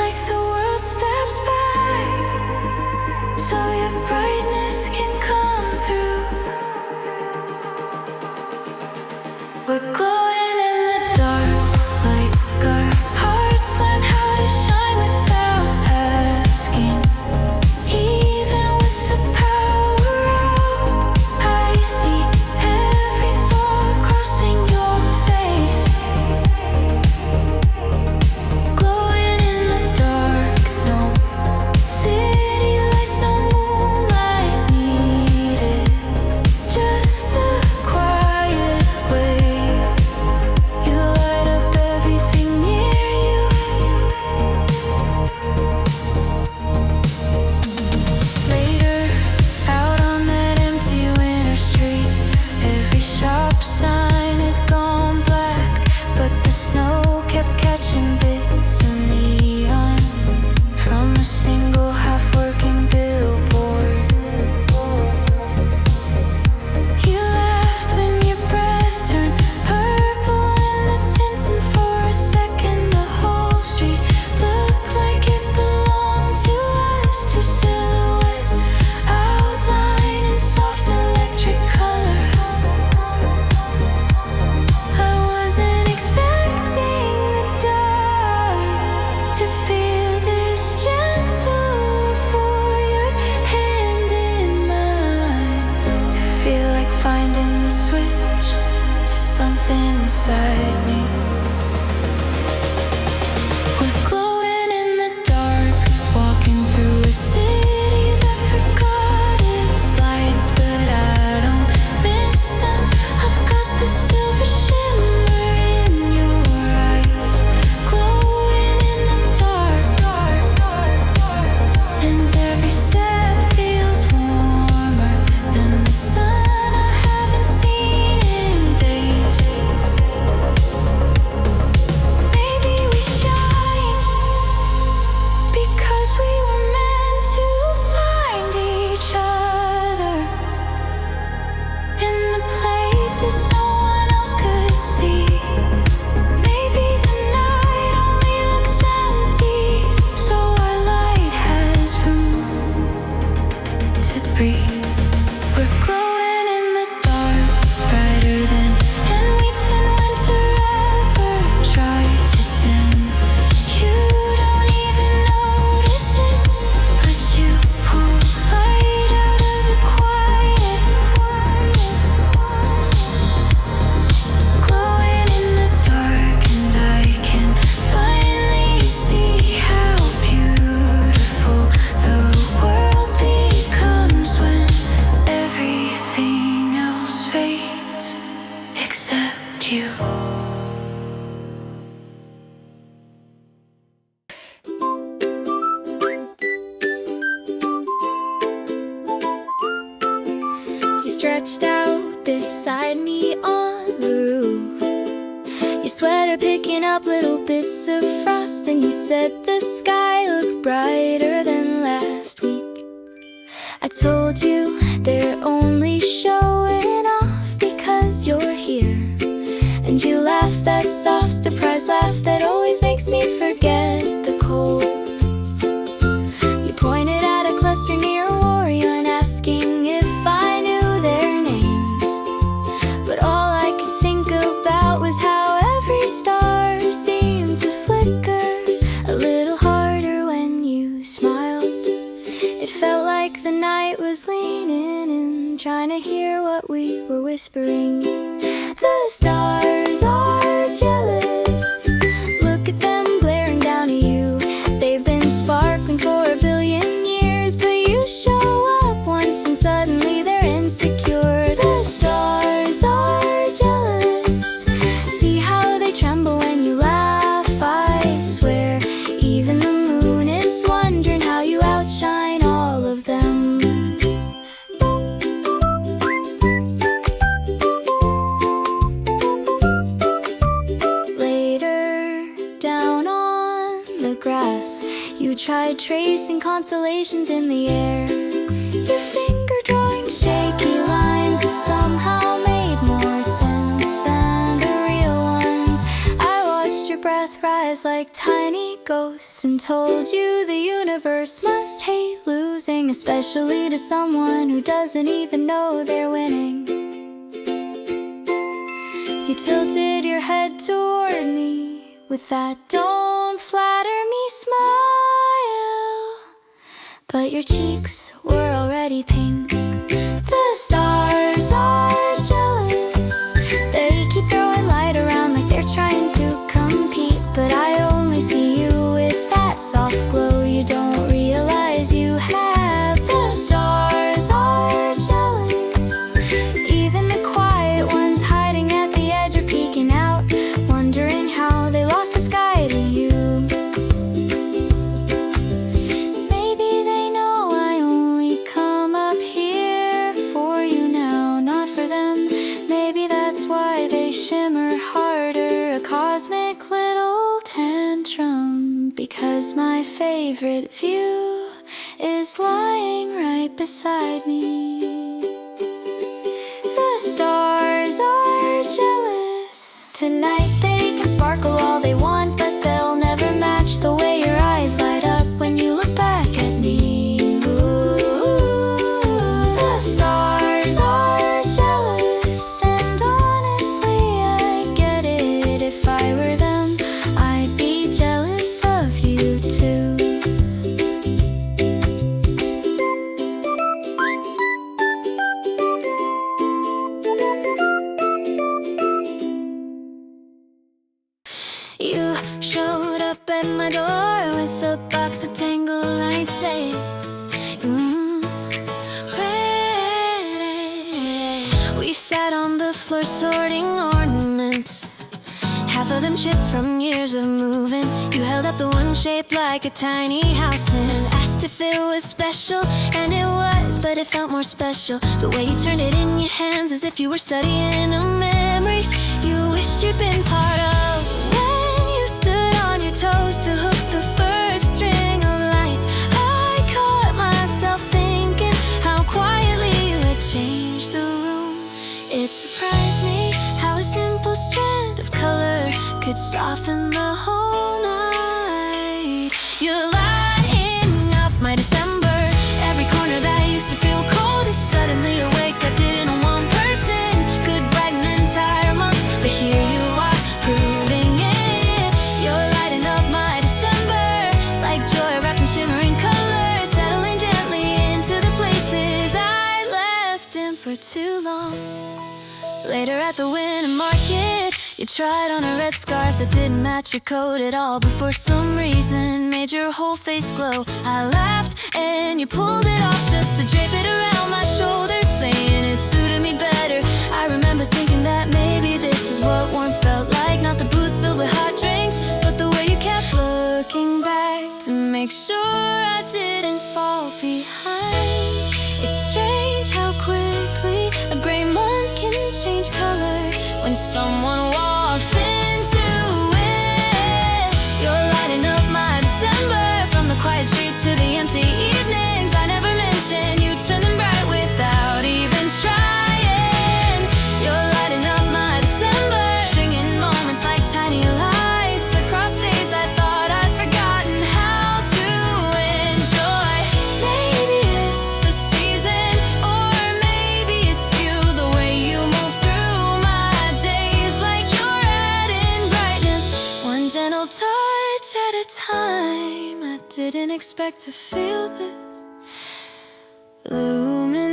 like the world steps back so your brightness can come through. We're glowing in the dark, like our hearts learn how to shine without warmth inside me. We're glowing in the dark, walking through a city that forgot its lights, but I don't miss them. I've got the silver shimmer in your eyes, glowing in the dark, and every step feels warmer than the sun I haven't seen in days. Maybe we shine because we were meant to find each other in the places no one else could see. Maybe the night only looks empty, so our light has room to breathe. We're glowing in the dark, brighter than anything winter ever tried to dim. You don't even notice it, but you pull light out of the quiet. Glowing in the dark, and I can finally see how beautiful the world becomes when everything else fades except you. You stretched out beside me on the roof, your sweater picking up little bits of frost, and you said the sky looked brighter than last week. I told you they're only showing off because you're here, and you laughed that soft surprise laugh that always makes me forget the cold. You pointed at a cluster near Orion, asking if I knew their names, but all I could think about was how every star seemed to flicker a little harder when you smiled. It felt like the night was leaning in, trying to hear what we were whispering. The stars are jealous, look at them glaring down at you. They've been sparkling for a billion years, but you show up once and suddenly they're insecure. The stars are jealous, see how they tremble when you laugh. I swear even the moon is wondering how you outshine all of them. Later, down on the grass, you tried tracing constellations in the air, your finger drawing shaky lines that somehow made more sense than the real ones. I watched your breath rise like tiny ghosts and told you the universe must hate losing, especially to someone who doesn't even know they're winning. You tilted your head toward me with that "don't flatter me" smile, but your cheeks were already pink. The stars are jealous, they keep throwing light around like they're trying to compete, but I only see you with that soft glow you don't realize you have. The stars are jealous, even the quiet ones hiding at the edge are peeking out, wondering how they lost the sky to you. Maybe they know I only come up here for you now, not for them. Maybe that's why they shimmer harder, a cosmic little tantrum, because my favorite view is lying right beside me. The stars are jealous, tonight they can sparkle all they want, but they'll never match the way your eyes light up when you look back at me. Ooh, the stars are jealous, and honestly I get it. If I were them, I'd be jealous of you too. with a box of Candlelight, say ready. We sat on the floor sorting ornaments, half of them chipped from years of moving. You held up the one shaped like a tiny house and asked if it was special, and it was, but it felt more special the way you turned it in your hands, as if you were studying a memory you wished you'd been part of. When you stood on your toes to hook the first string of lights, I caught myself thinking how quietly you had changed the room. It surprised me how a simple strand of color could soften the whole night. You're lighting up my December. Every corner that used to feel cold is suddenly awake. I didn't know one person could brighten an entire month, but here you are proving it. You're lighting up my December, like joy wrapped in shimmering colors, settling gently into the places I left in for too long. Later at the winter market, you tried on a red scarf that didn't match your coat at all, but for some reason made your whole face glow. I laughed and you pulled it off just to drape it around my shoulders, saying it suited me better. I remember thinking that maybe this is what warmth felt like, not the boots filled with hot drinks, but the way you kept looking back to make sure I didn't fall behind. It's strange how quickly a gray month can change color when someone walks into it. You're lighting up my December, from the quiet streets to the empty evenings I never mentioned. You turn them bright without even trying. You're lighting up my December, stringing moments like tiny lights across days I thought I'd forgotten how to enjoy. Maybe it's the season, or maybe it's you, the way you move through my days like you're adding brightness, one gentle touch at a time. I didn't expect to feel this illuminated.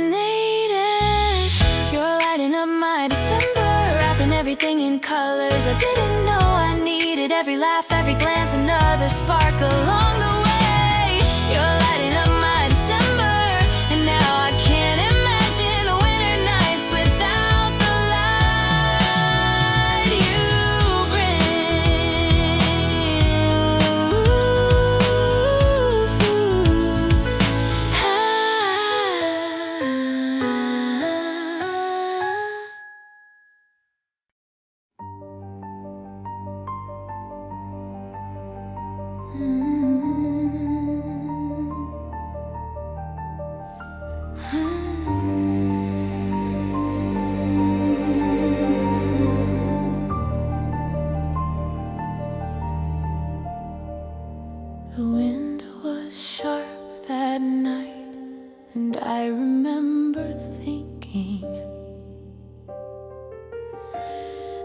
You're lighting up my December, wrapping everything in colors I didn't know I needed. Every laugh, every glance, another spark along the way. You're lighting up my December, and now I can't imagine the winter nights without the light you bring. The wind was sharp that night, and I remember thinking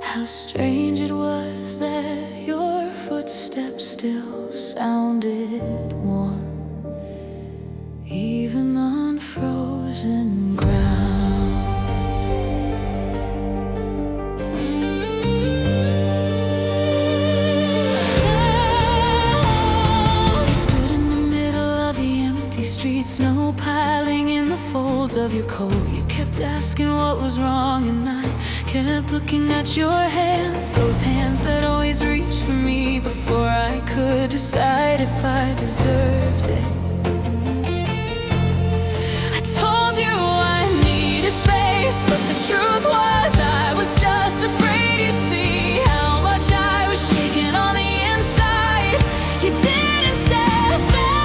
how strange it was that your footsteps still sounded warm, even on frozen ground. We stood in the middle of the empty street, snow piling in the folds of your coat. You kept asking what was wrong, and I kept looking at your hands, those hands that always reached for me before I could decide if I deserved it. I told you I needed space, but the truth was I was just afraid you'd see how much I was shaking on the inside. You didn't step back,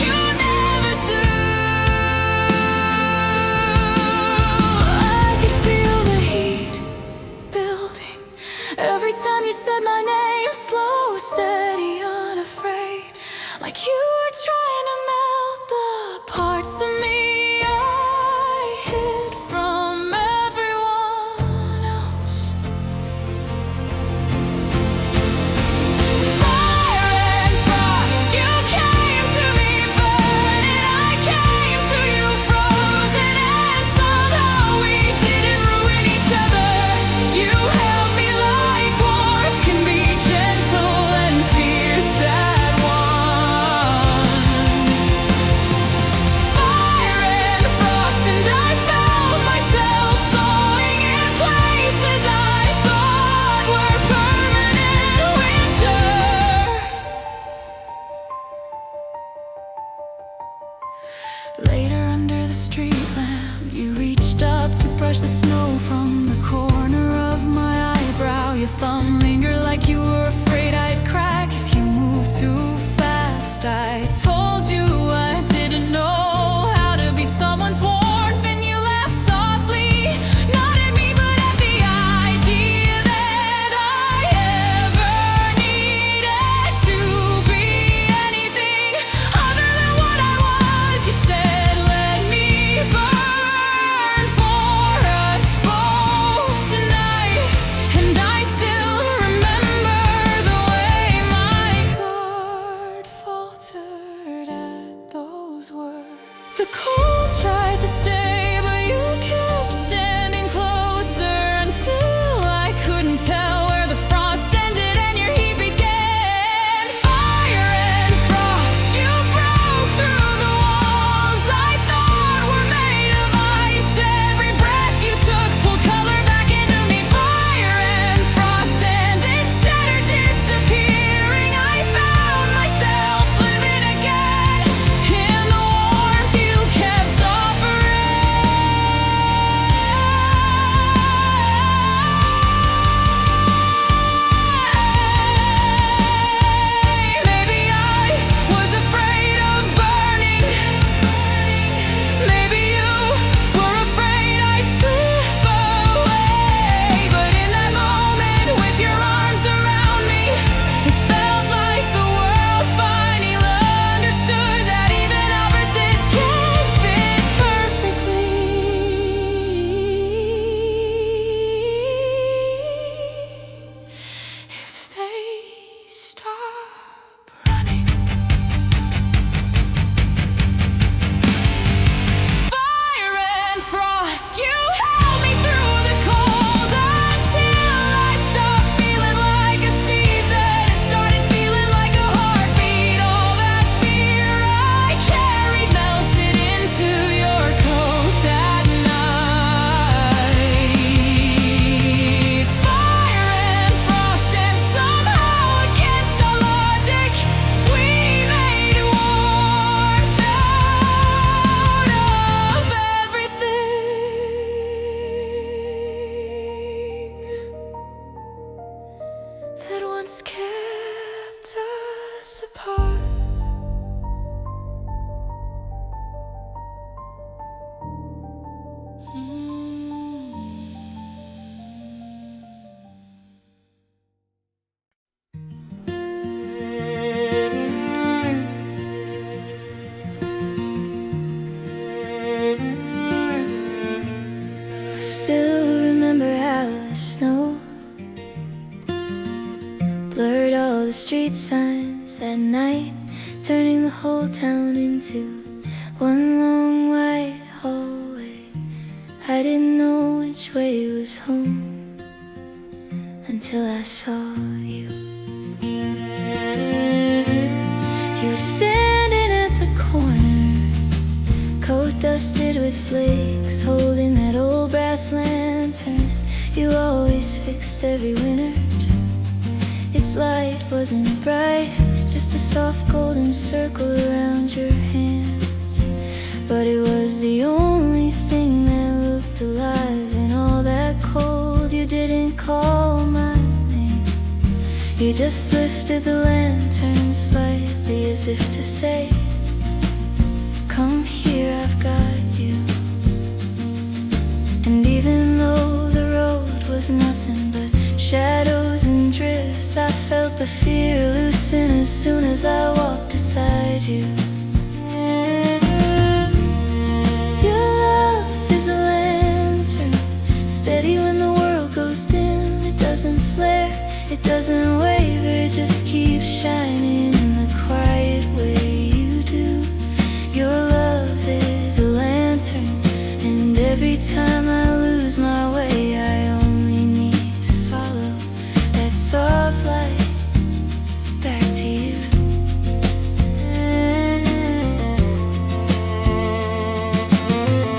you never do. I could feel the heat building every time you said my name, slow, steady, unafraid, like you were trying to melt the parts of me I hid from everyone else. Fire and frost, you came to me burning, I came to you frozen, and somehow we didn't ruin each other. You held me like warmth can be gentle. The cold tried to stay, but you kept standing closer until I couldn't tell where the frost ended and your heat began. Fire and frost, you broke through the walls I thought were made of ice. Every breath you took pulled color back into me. Fire and frost, and instead of disappearing, I found myself living again in the warmth you kept offering. Maybe I was afraid of burning. Maybe you were afraid I'd slip away. But in that moment, with your arms around me, it felt like the world finally understood that even opposites can fit perfectly if they stop running. Fire and frost, you held me through the cold until I stopped feeling like a season and started feeling like a heartbeat. All that fear I carried melted into your coat that night. Fire and frost, and somehow against all logic, we made warmth out of everything that once kept us apart. Still remember how the snow blurred all the street signs that night, turning the whole town into one long white hallway. I didn't know which way was home until I saw you. You were standing at the corner, coat dusted with flakes, holding that old brass lantern you always fixed every winter. Its light wasn't bright, just a soft golden circle around your hands. But it was the only thing that looked alive in all that cold. You didn't call my name, you just lifted the lantern slightly as if to say, come here, I've got you. And even though the road was nothing but shadows and drifts, I felt the fear loosen as soon as I walked beside you. Your love is a lantern, steady when the world goes dim. It doesn't flare, it doesn't waver, it just keeps shining in the quiet way you do. Your love is a lantern, and every time I lose my way, I only need to follow that soft light back to you.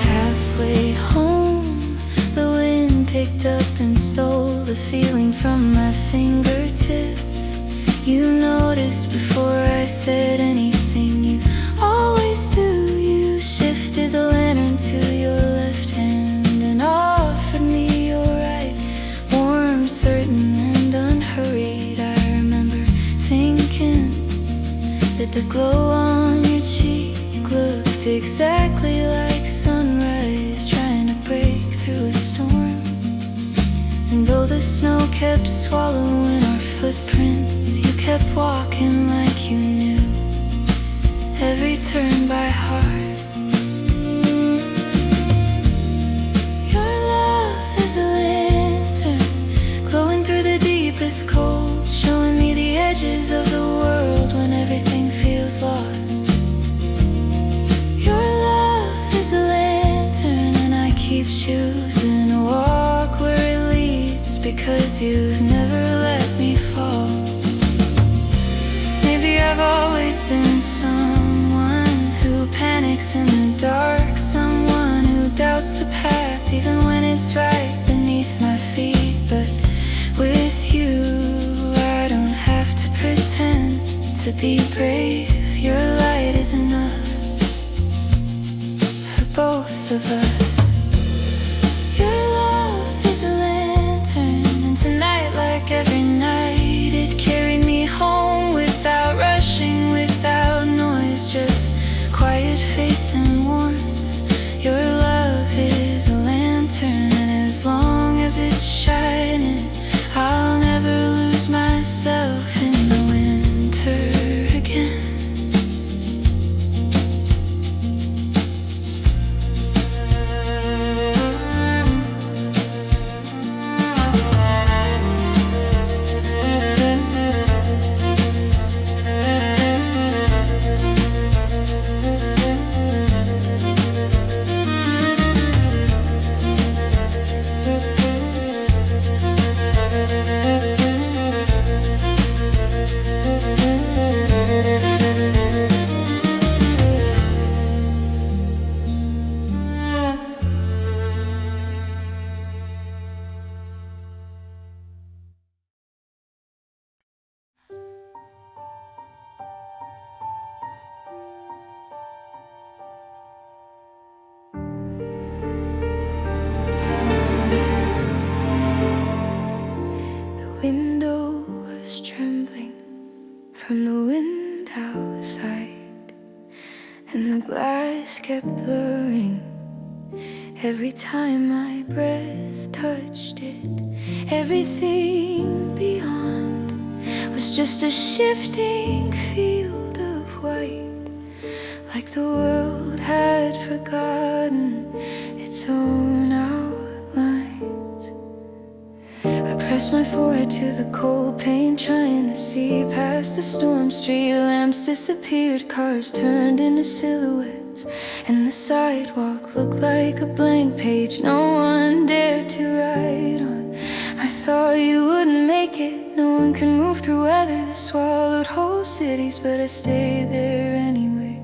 Halfway home, the wind picked up and stole the feeling from my fingertips. You noticed before I said anything, you always do. You shifted the lantern to your left hand and offered me your right, warm, certain, and unhurried. I remember thinking that the glow on your cheek looked exactly like sunrise trying to break through a storm. And though the snow kept swallowing our footprints, you kept walking like you knew every turn by heart. Your love is a lantern, glowing through the deepest cold, showing me the edges of the world when everything feels lost. Your love choosing to walk where it leads, because you've never let me fall. Maybe I've always been someone who panics in the dark, someone who doubts the path even when it's right beneath my feet. But with you, I don't have to pretend to be brave. Your light is enough for both of us. Your love is a lantern, and tonight, like every night, it carried me home without rushing, without noise, just quiet faith and warmth. Your love is a lantern, and as long as it's shining, I'll never lose myself in the winter again. Window was trembling from the wind outside, and the glass kept blurring every time my breath touched it. Everything beyond was just a shifting field of white, like the world had forgotten its own outlines. I pressed my forehead to the cold paint, trying to see past the storm. Street lamps disappeared, cars turned into silhouettes, and the sidewalk looked like a blank page no one dared to write on. I thought you wouldn't make it, no one can move through weather that swallowed whole cities, but I stayed there anyway,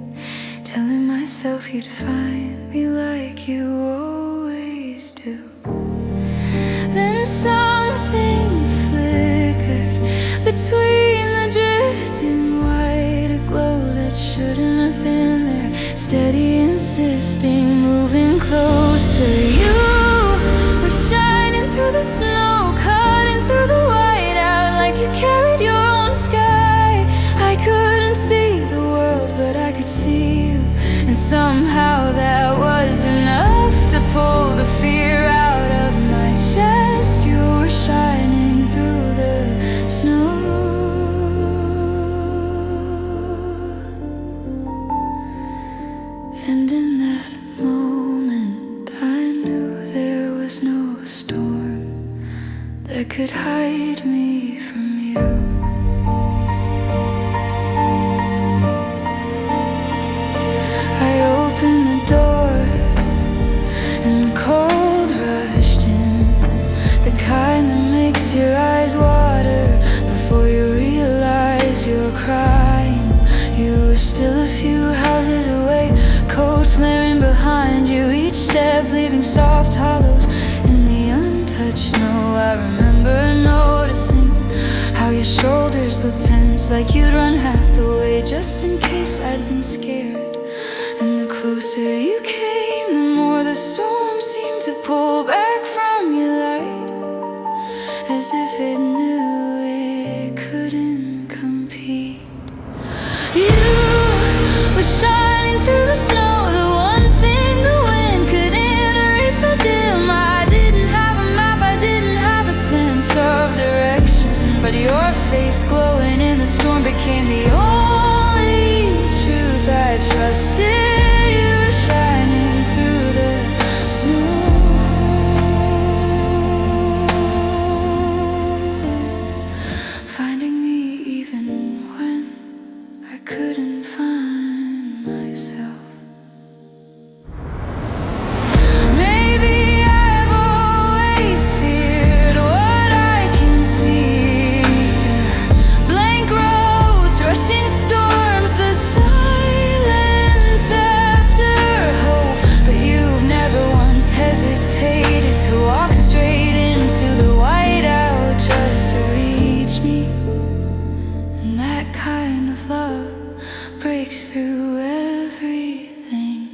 telling myself you'd find me like you always do. Then something flickered between the drifting white, a glow that shouldn't have been there, steady, insisting, moving closer. You were shining through the snow, cutting through the white out like you carried your own sky. I couldn't see the world, but I could see you, and somehow that was enough to pull the fear out of my chest. You were shining through the snow, and in that moment I knew there was no storm that could hide me from you. I opened the door and the cold rushed in, the kind that makes your eyes water before you realize you're crying. You were still a few houses away, cold flaring behind you, each step leaving soft hollows in the untouched snow. I remember noticing how your shoulders looked tense, like you'd run half the way just in case I'd been scared. And the closer you came, the more the storm seemed to pull back from your light, as if it knew it couldn't compete. You were shining through the snow, the one thing the wind couldn't erase or dim. I didn't have a map, I didn't have a sense of direction, but your face glowing in the storm became the only truth I trusted. You were shining through the snow, finding me even when I couldn't find myself. Maybe love breaks through everything.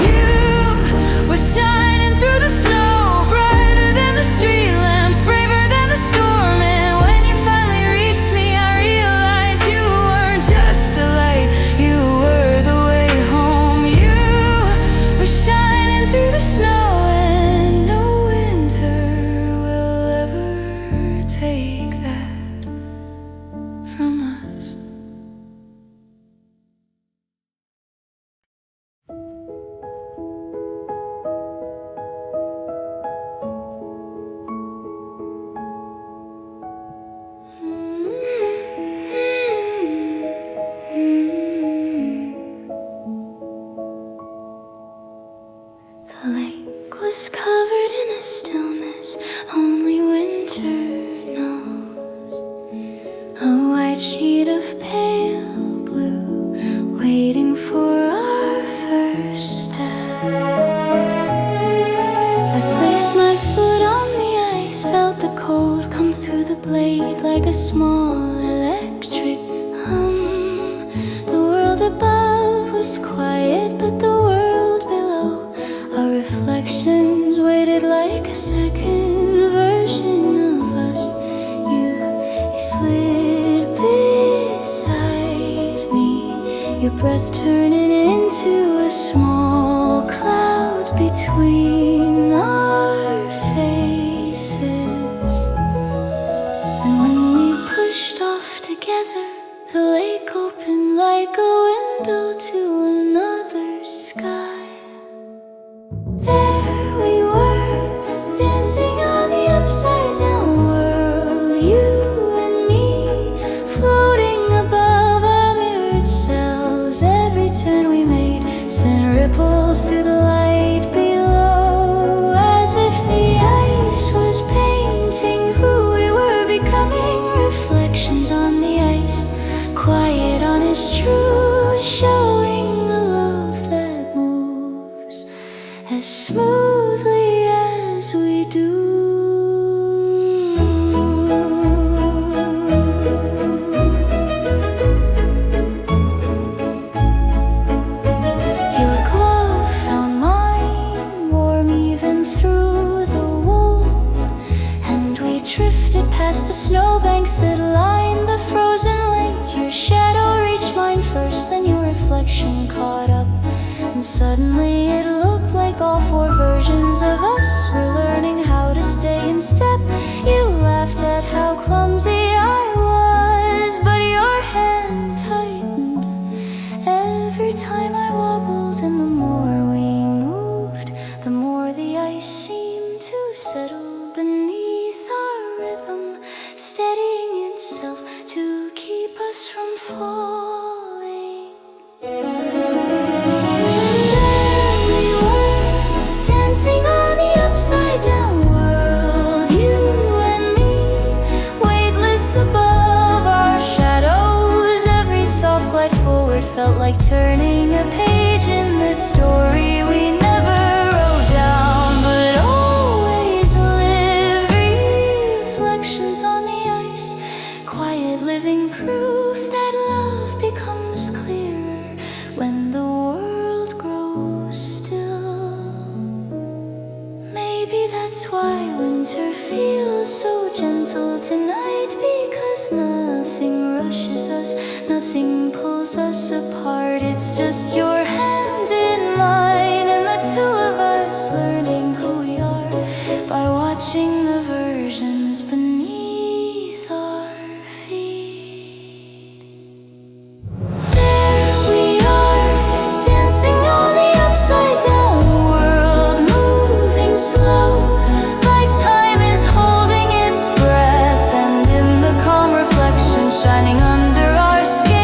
You were shining through the snow, brighter than the street lamps, braver than the storm. And when you finally reached me, I realized you weren't just a light, you were the way home. You were shining through the snow, and no winter will ever take that from us. The lake was covered in a stillness only winter knows. A white sheet of pale blue, waiting for our first step. I placed my foot on the ice, felt the cold come through the blade like a small electric hum. The world above was quiet, but the world below, our reflections waited like a second version of us. You slid beside me, your breath turning into a small cloud between our faces. And when we pushed off together, the lake opened like a window to another sky. There we were, dancing on the upside down world, you and me, floating above our mirrored selves. Every turn we made sent ripples through the light below, as if the ice was painting who we were becoming. Reflections on the ice, quiet, honest, true, showing the love that moves as smoothly as we do. Your glove found mine, warm even through the wool, and we drifted past the snowbanks that lined the frozen lake. Your shadow reached mine first, then your reflection caught up, and suddenly it looked like all four versions of us were learning how to stay in step. You laughed at how clumsy I was, but your hand tightened every time I wobbled, and the more we moved, the more the ice seemed to settle beneath our rhythm, steadying itself to keep us from falling. Dancing on the upside down world, you and me, weightless above our shadows. Every soft glide forward felt like turning a page in the story we never wrote down, but always lived. Reflections on the ice, quiet living proof that love becomes clearer when the world grows still. Maybe that's why winter feels so gentle tonight, because nothing rushes us, nothing pulls us apart. It's just your hand in mine, and the two of us learning who we are by watching the versions beneath our feet. There we are, dancing on the upside down world, moving slow, like time is holding its breath, and in the calm reflection shining under our skin,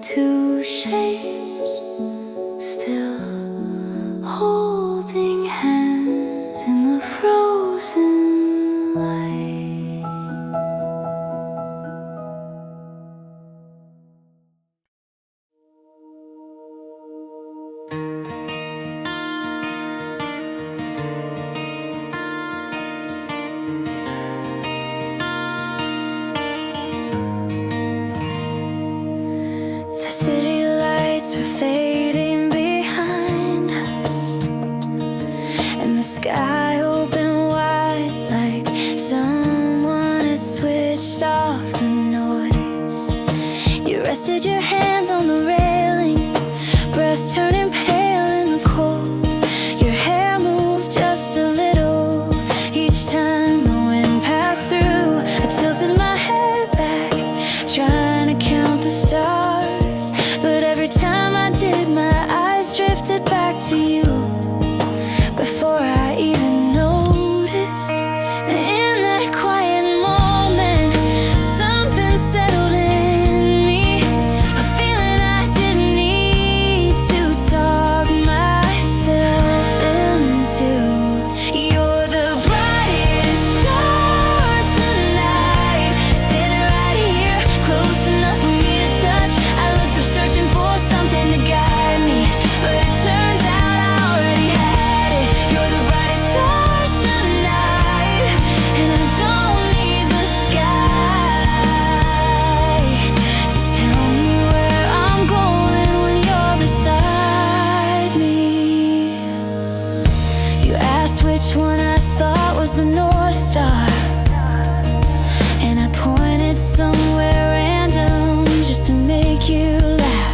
two shapes still holding hands in the frozen light. The city lights were fading behind us, and the sky opened wide like someone had switched off the noise. You rested your hands on the railing, breath turning pale in the cold. Your hair moved just a little each time the wind passed through. I tilted my head back, trying to count the stars, but every time I did, my eyes drifted back to you. Before I even noticed, in that quiet moment, something settled in me, a feeling I didn't need to talk myself into. You're the brightest star tonight, standing right here, close enough for me to touch. I looked up searching for something to guide me, but it turns out I already had it. You're the brightest star tonight, and I don't need the sky to tell me where I'm going when you're beside me. You asked which one I thought was the North Star, and I pointed somewhere random just to make you laugh.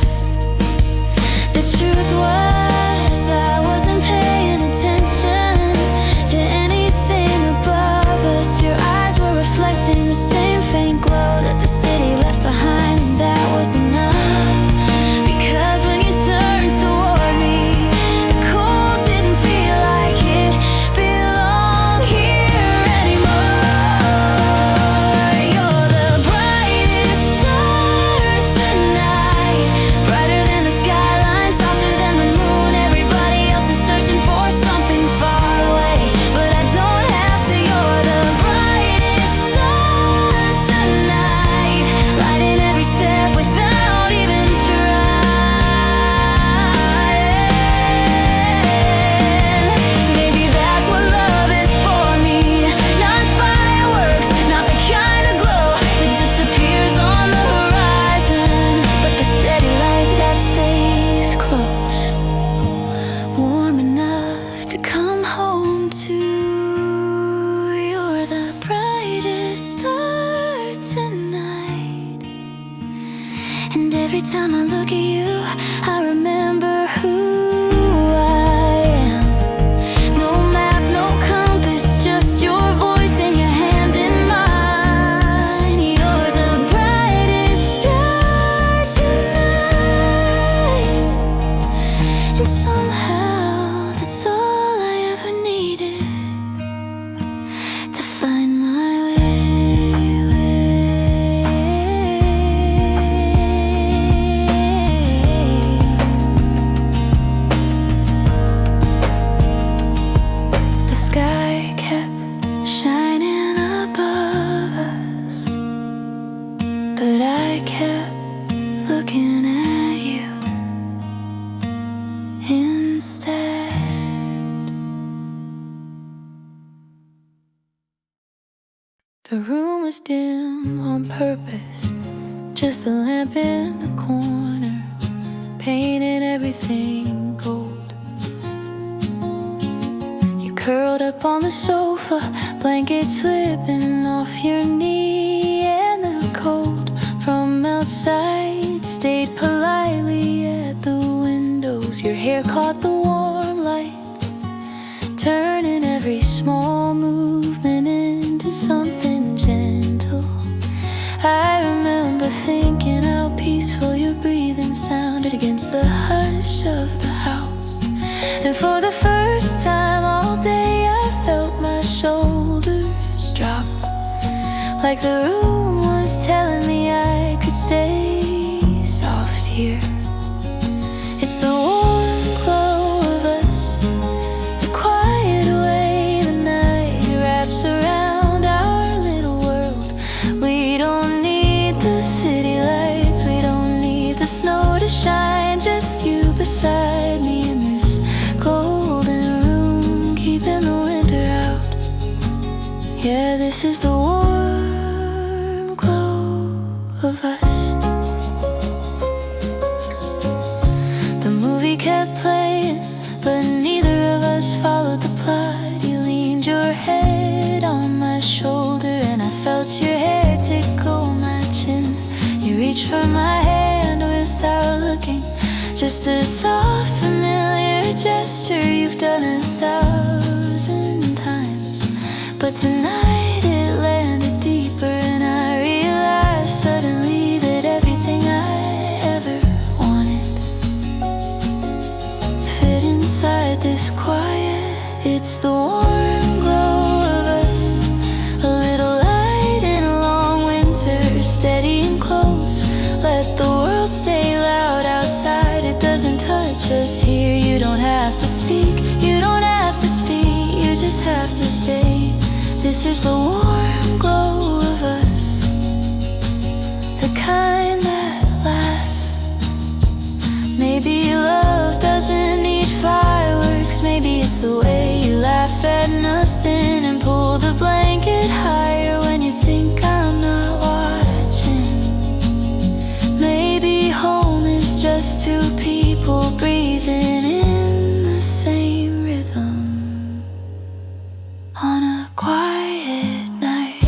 The truth was, I wasn't paying attention to anything above us. Your eyes were reflecting the same faint glow that the city left behind, and that was enough. Because when you turned toward me, the cold didn't feel like it belonged here anymore. You're the brightest star tonight, brighter than the skyline, softer than the moon. Everybody else is searching for something far away, but I don't have to. You're the brightest star tonight, lighting every step without even trying. Maybe that's what love is for me. Not fireworks, not the kind of glow that disappears on the horizon, but the steady light that stays close, warm enough to come home to. You're the brightest star tonight, and every time I look at you, I remember who I am. No map, no compass, just your voice and your hand in mine. You're the brightest star tonight, and somehow that's all I ever needed to find my way. The sky kept shining above us, but I kept looking at you instead. The room was dim on purpose, just a lamp in the corner, painted everything gold. You curled up on the sofa, blanket slipping off your knee, and the cold from outside stayed politely at the windows. Your hair caught the warm light, turning every small movement into something gentle. I remember thinking how peaceful your breathing sounded against the hush of the house, and for the first time all day I felt my shoulders drop, like the room was telling me I could stay soft here. here. It's the warm glow of us, the quiet way the night wraps around our little world. We don't need the city lights, we don't need the snow to shine. Just you beside me in this golden room, keeping the winter out. Yeah, this is the warm glow of us. The movie kept playing, but neither of us followed the plot. You leaned your head on my shoulder and I felt your hair tickle my chin. You reached for my hand without looking, just a soft familiar gesture you've done 1,000 times. But tonight it landed deeper and I realized suddenly that everything I ever wanted fit inside this quiet. It's the warm glow of us, a little light in a long winter, steady and close. Let the world stay loud outside, it doesn't touch us here. You don't have to speak, you don't have to speak, you just have to stay. This is the warm glow of us, the kind that lasts. Maybe love doesn't need fireworks, maybe it's the way you laugh at nothing and pull the blanket higher when you think I'm not watching. Maybe home is just two people breathing in the same rhythm on a quiet night.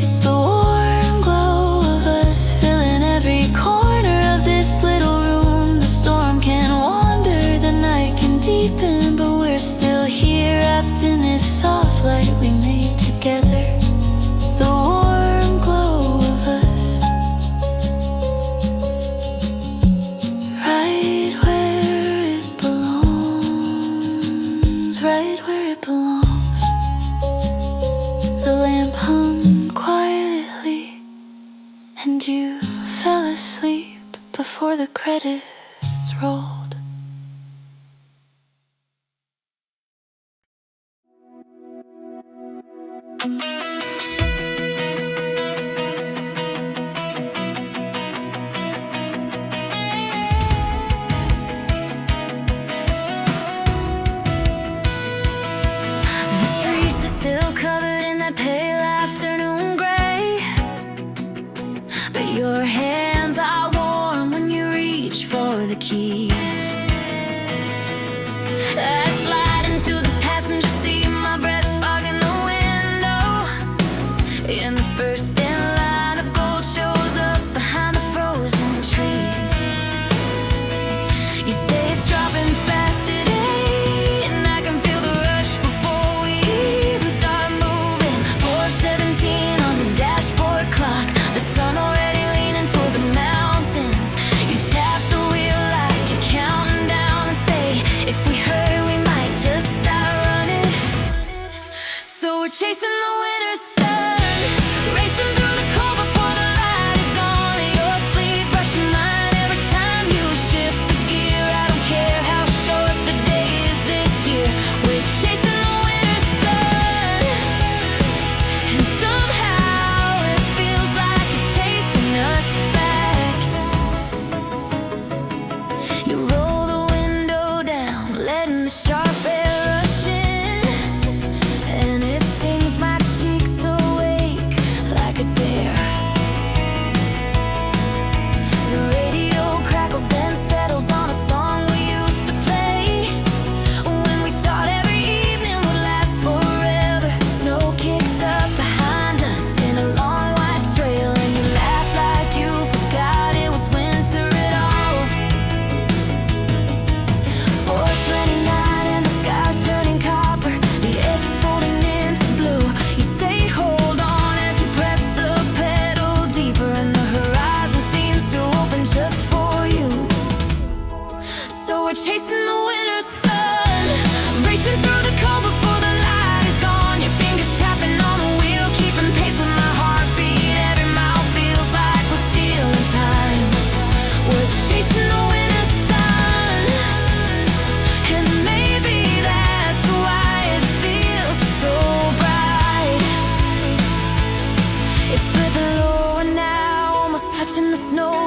It's the warm glow of us, filling every corner of this little room. The storm can wander, the night can deepen, but we're still here, wrapped in this soft light we made together. The warm glow of us, right where it belongs, right where it belongs. The lamp hung quietly and you fell asleep before the credits rolled. Still covered in that pale afternoon gray, but your hands are warm when you reach for the keys.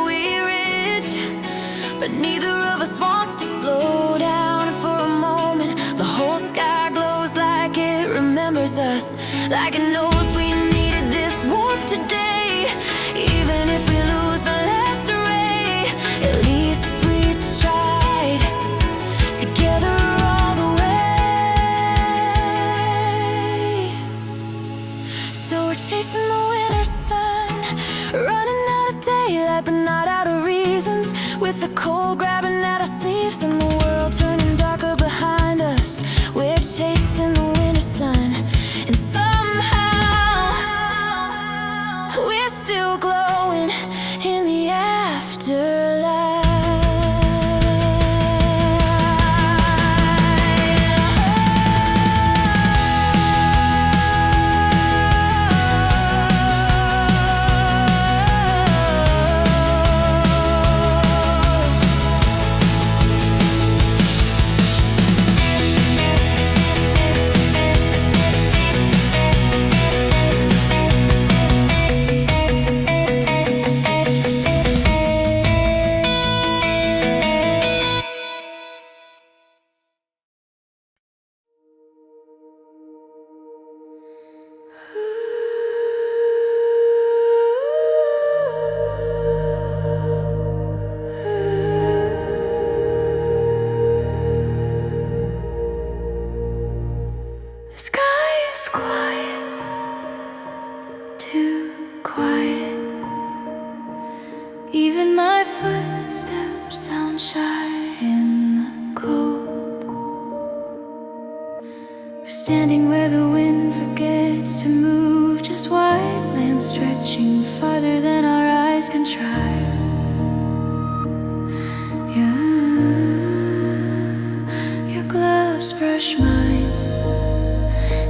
are we rich? But neither of us wants to slow down for a moment. The whole sky glows like it remembers us, like it knows we needed this warmth today. Even if we lose the last ray, at least we tried, together all the way. So we're chasing the winter sun, running out of daylight but not out of reasons, with the cold grabbing at our sleeves and the world turning darker behind us. We're chasing the winter sun, and somehow we're still glowing in the afterlife. The sky is quiet, too quiet. Even my footsteps sound shy in the cold. We're standing where the wind forgets to move, just white land stretching farther than our eyes can try. Your gloves brush mine,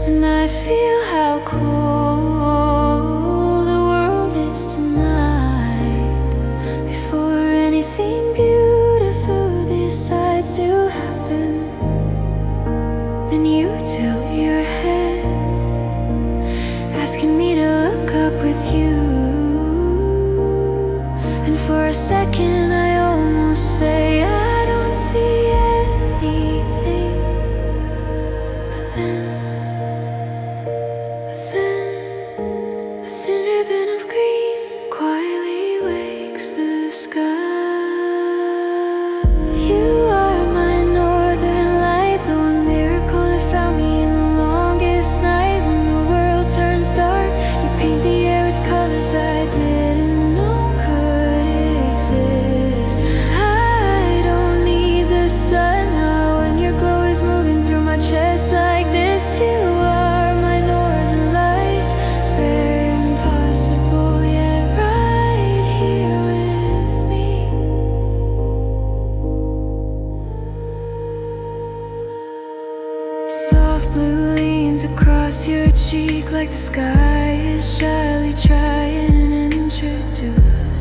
and I feel how cold the world is tonight. Before anything beautiful decides to happen, then you tilt your head, asking me to look up with you. And for a second I almost say I don't see anything. But then a thin ribbon of green quietly wakes the sky. You are my northern light, the one miracle that found me in the longest night. When the world turns dark, you paint the air with colors I didn't know could exist. I don't need the sun now when your glow is moving through my chest like this. You are my northern light, rare, impossible, yet right here with me. Soft blue leans across your cheek like the sky is shyly trying to introduce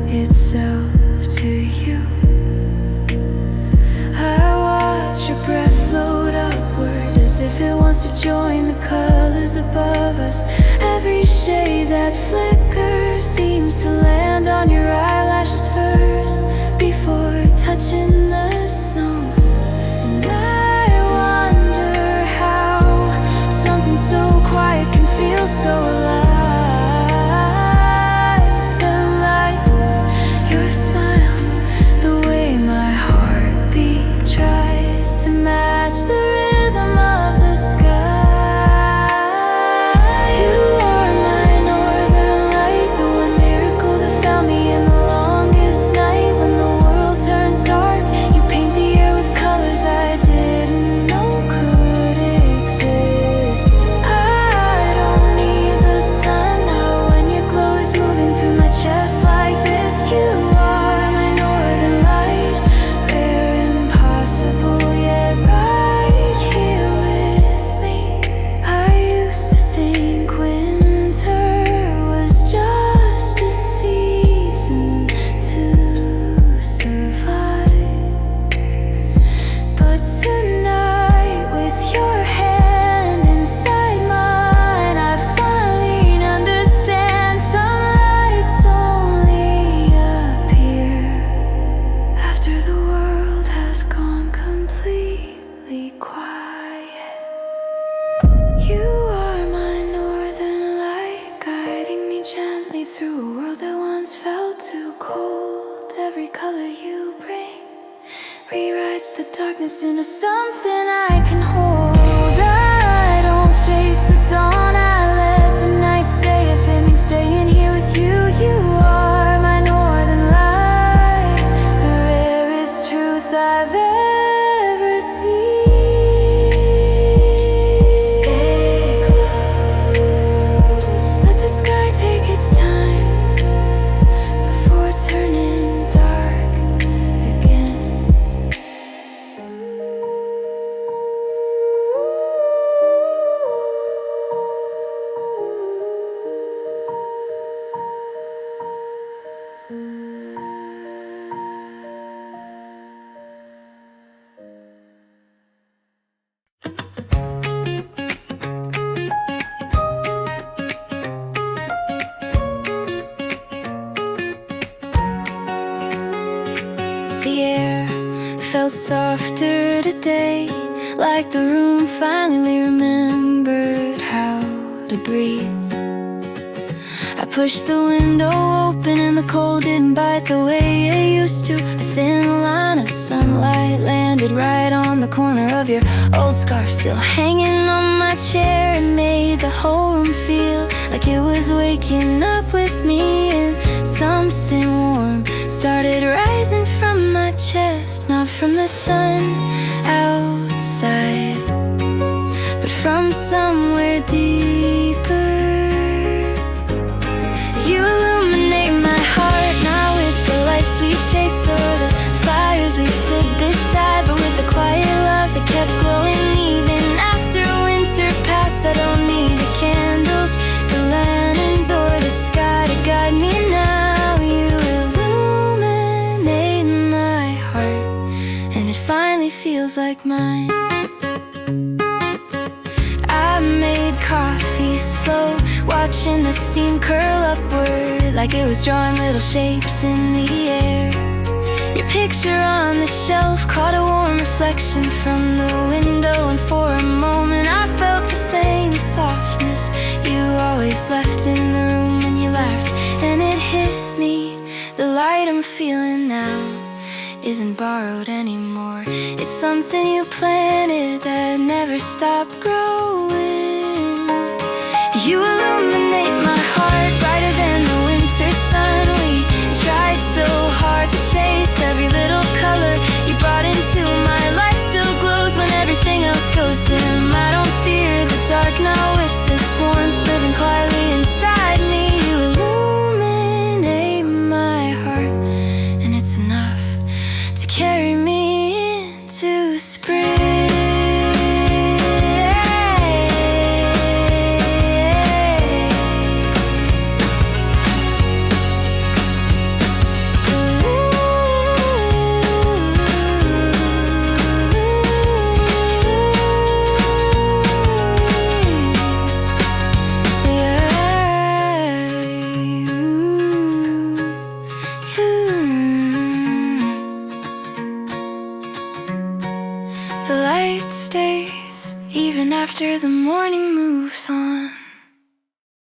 itself to you. I watch your breath float upward as if it wants to join the colors above us. Every shade that flickers seems to land on your eyelashes first, before touching the snow. And I wonder how something so quiet can feel so alive. The lights, your smile, the way my heartbeat tries to match the rhythm of the sky. You are my northern light, the one miracle that found me in the every color you bring rewrites the darkness into something I can hold. I don't chase the dawn, I let the night stay. If it means staying here with you, you are my northern light, the rarest truth I've ever seen. Stay close, let the sky take its time before turning dark again. The air felt softer today, like the room finally remembered how to breathe. I pushed the window open and the cold didn't bite the way it used to. A thin line of sunlight landed right on the corner of your old scarf, still hanging on my chair. It made the whole room feel like it was waking up with me, and something warm started rising from my chest. Not from the sun outside, but from somewhere deeper. You illuminate my heart now with the lights we chased or the fires we stood beside, but with the quiet love that kept glowing even after winter passed. I don't need the candles, the lanterns, or the sky to guide me now. You illuminate my heart, and it finally feels like mine. I made coffee slow, watching the steam curl upward like it was drawing little shapes in the air. Your picture on the shelf caught a warm reflection from the window, and for a moment I felt the same softness you always left in the room when you laughed. And it hit me, the light I'm feeling now isn't borrowed anymore. It's something you planted that never stopped growing. You illuminate my heart brighter than the winter sun. We tried so hard to chase every little color you brought into my life. Still glows when everything else goes dim. I don't fear the dark now with this warmth living quietly inside me. You illuminate my heart, and it's enough to carry me into spring. The light stays even after the morning moves on.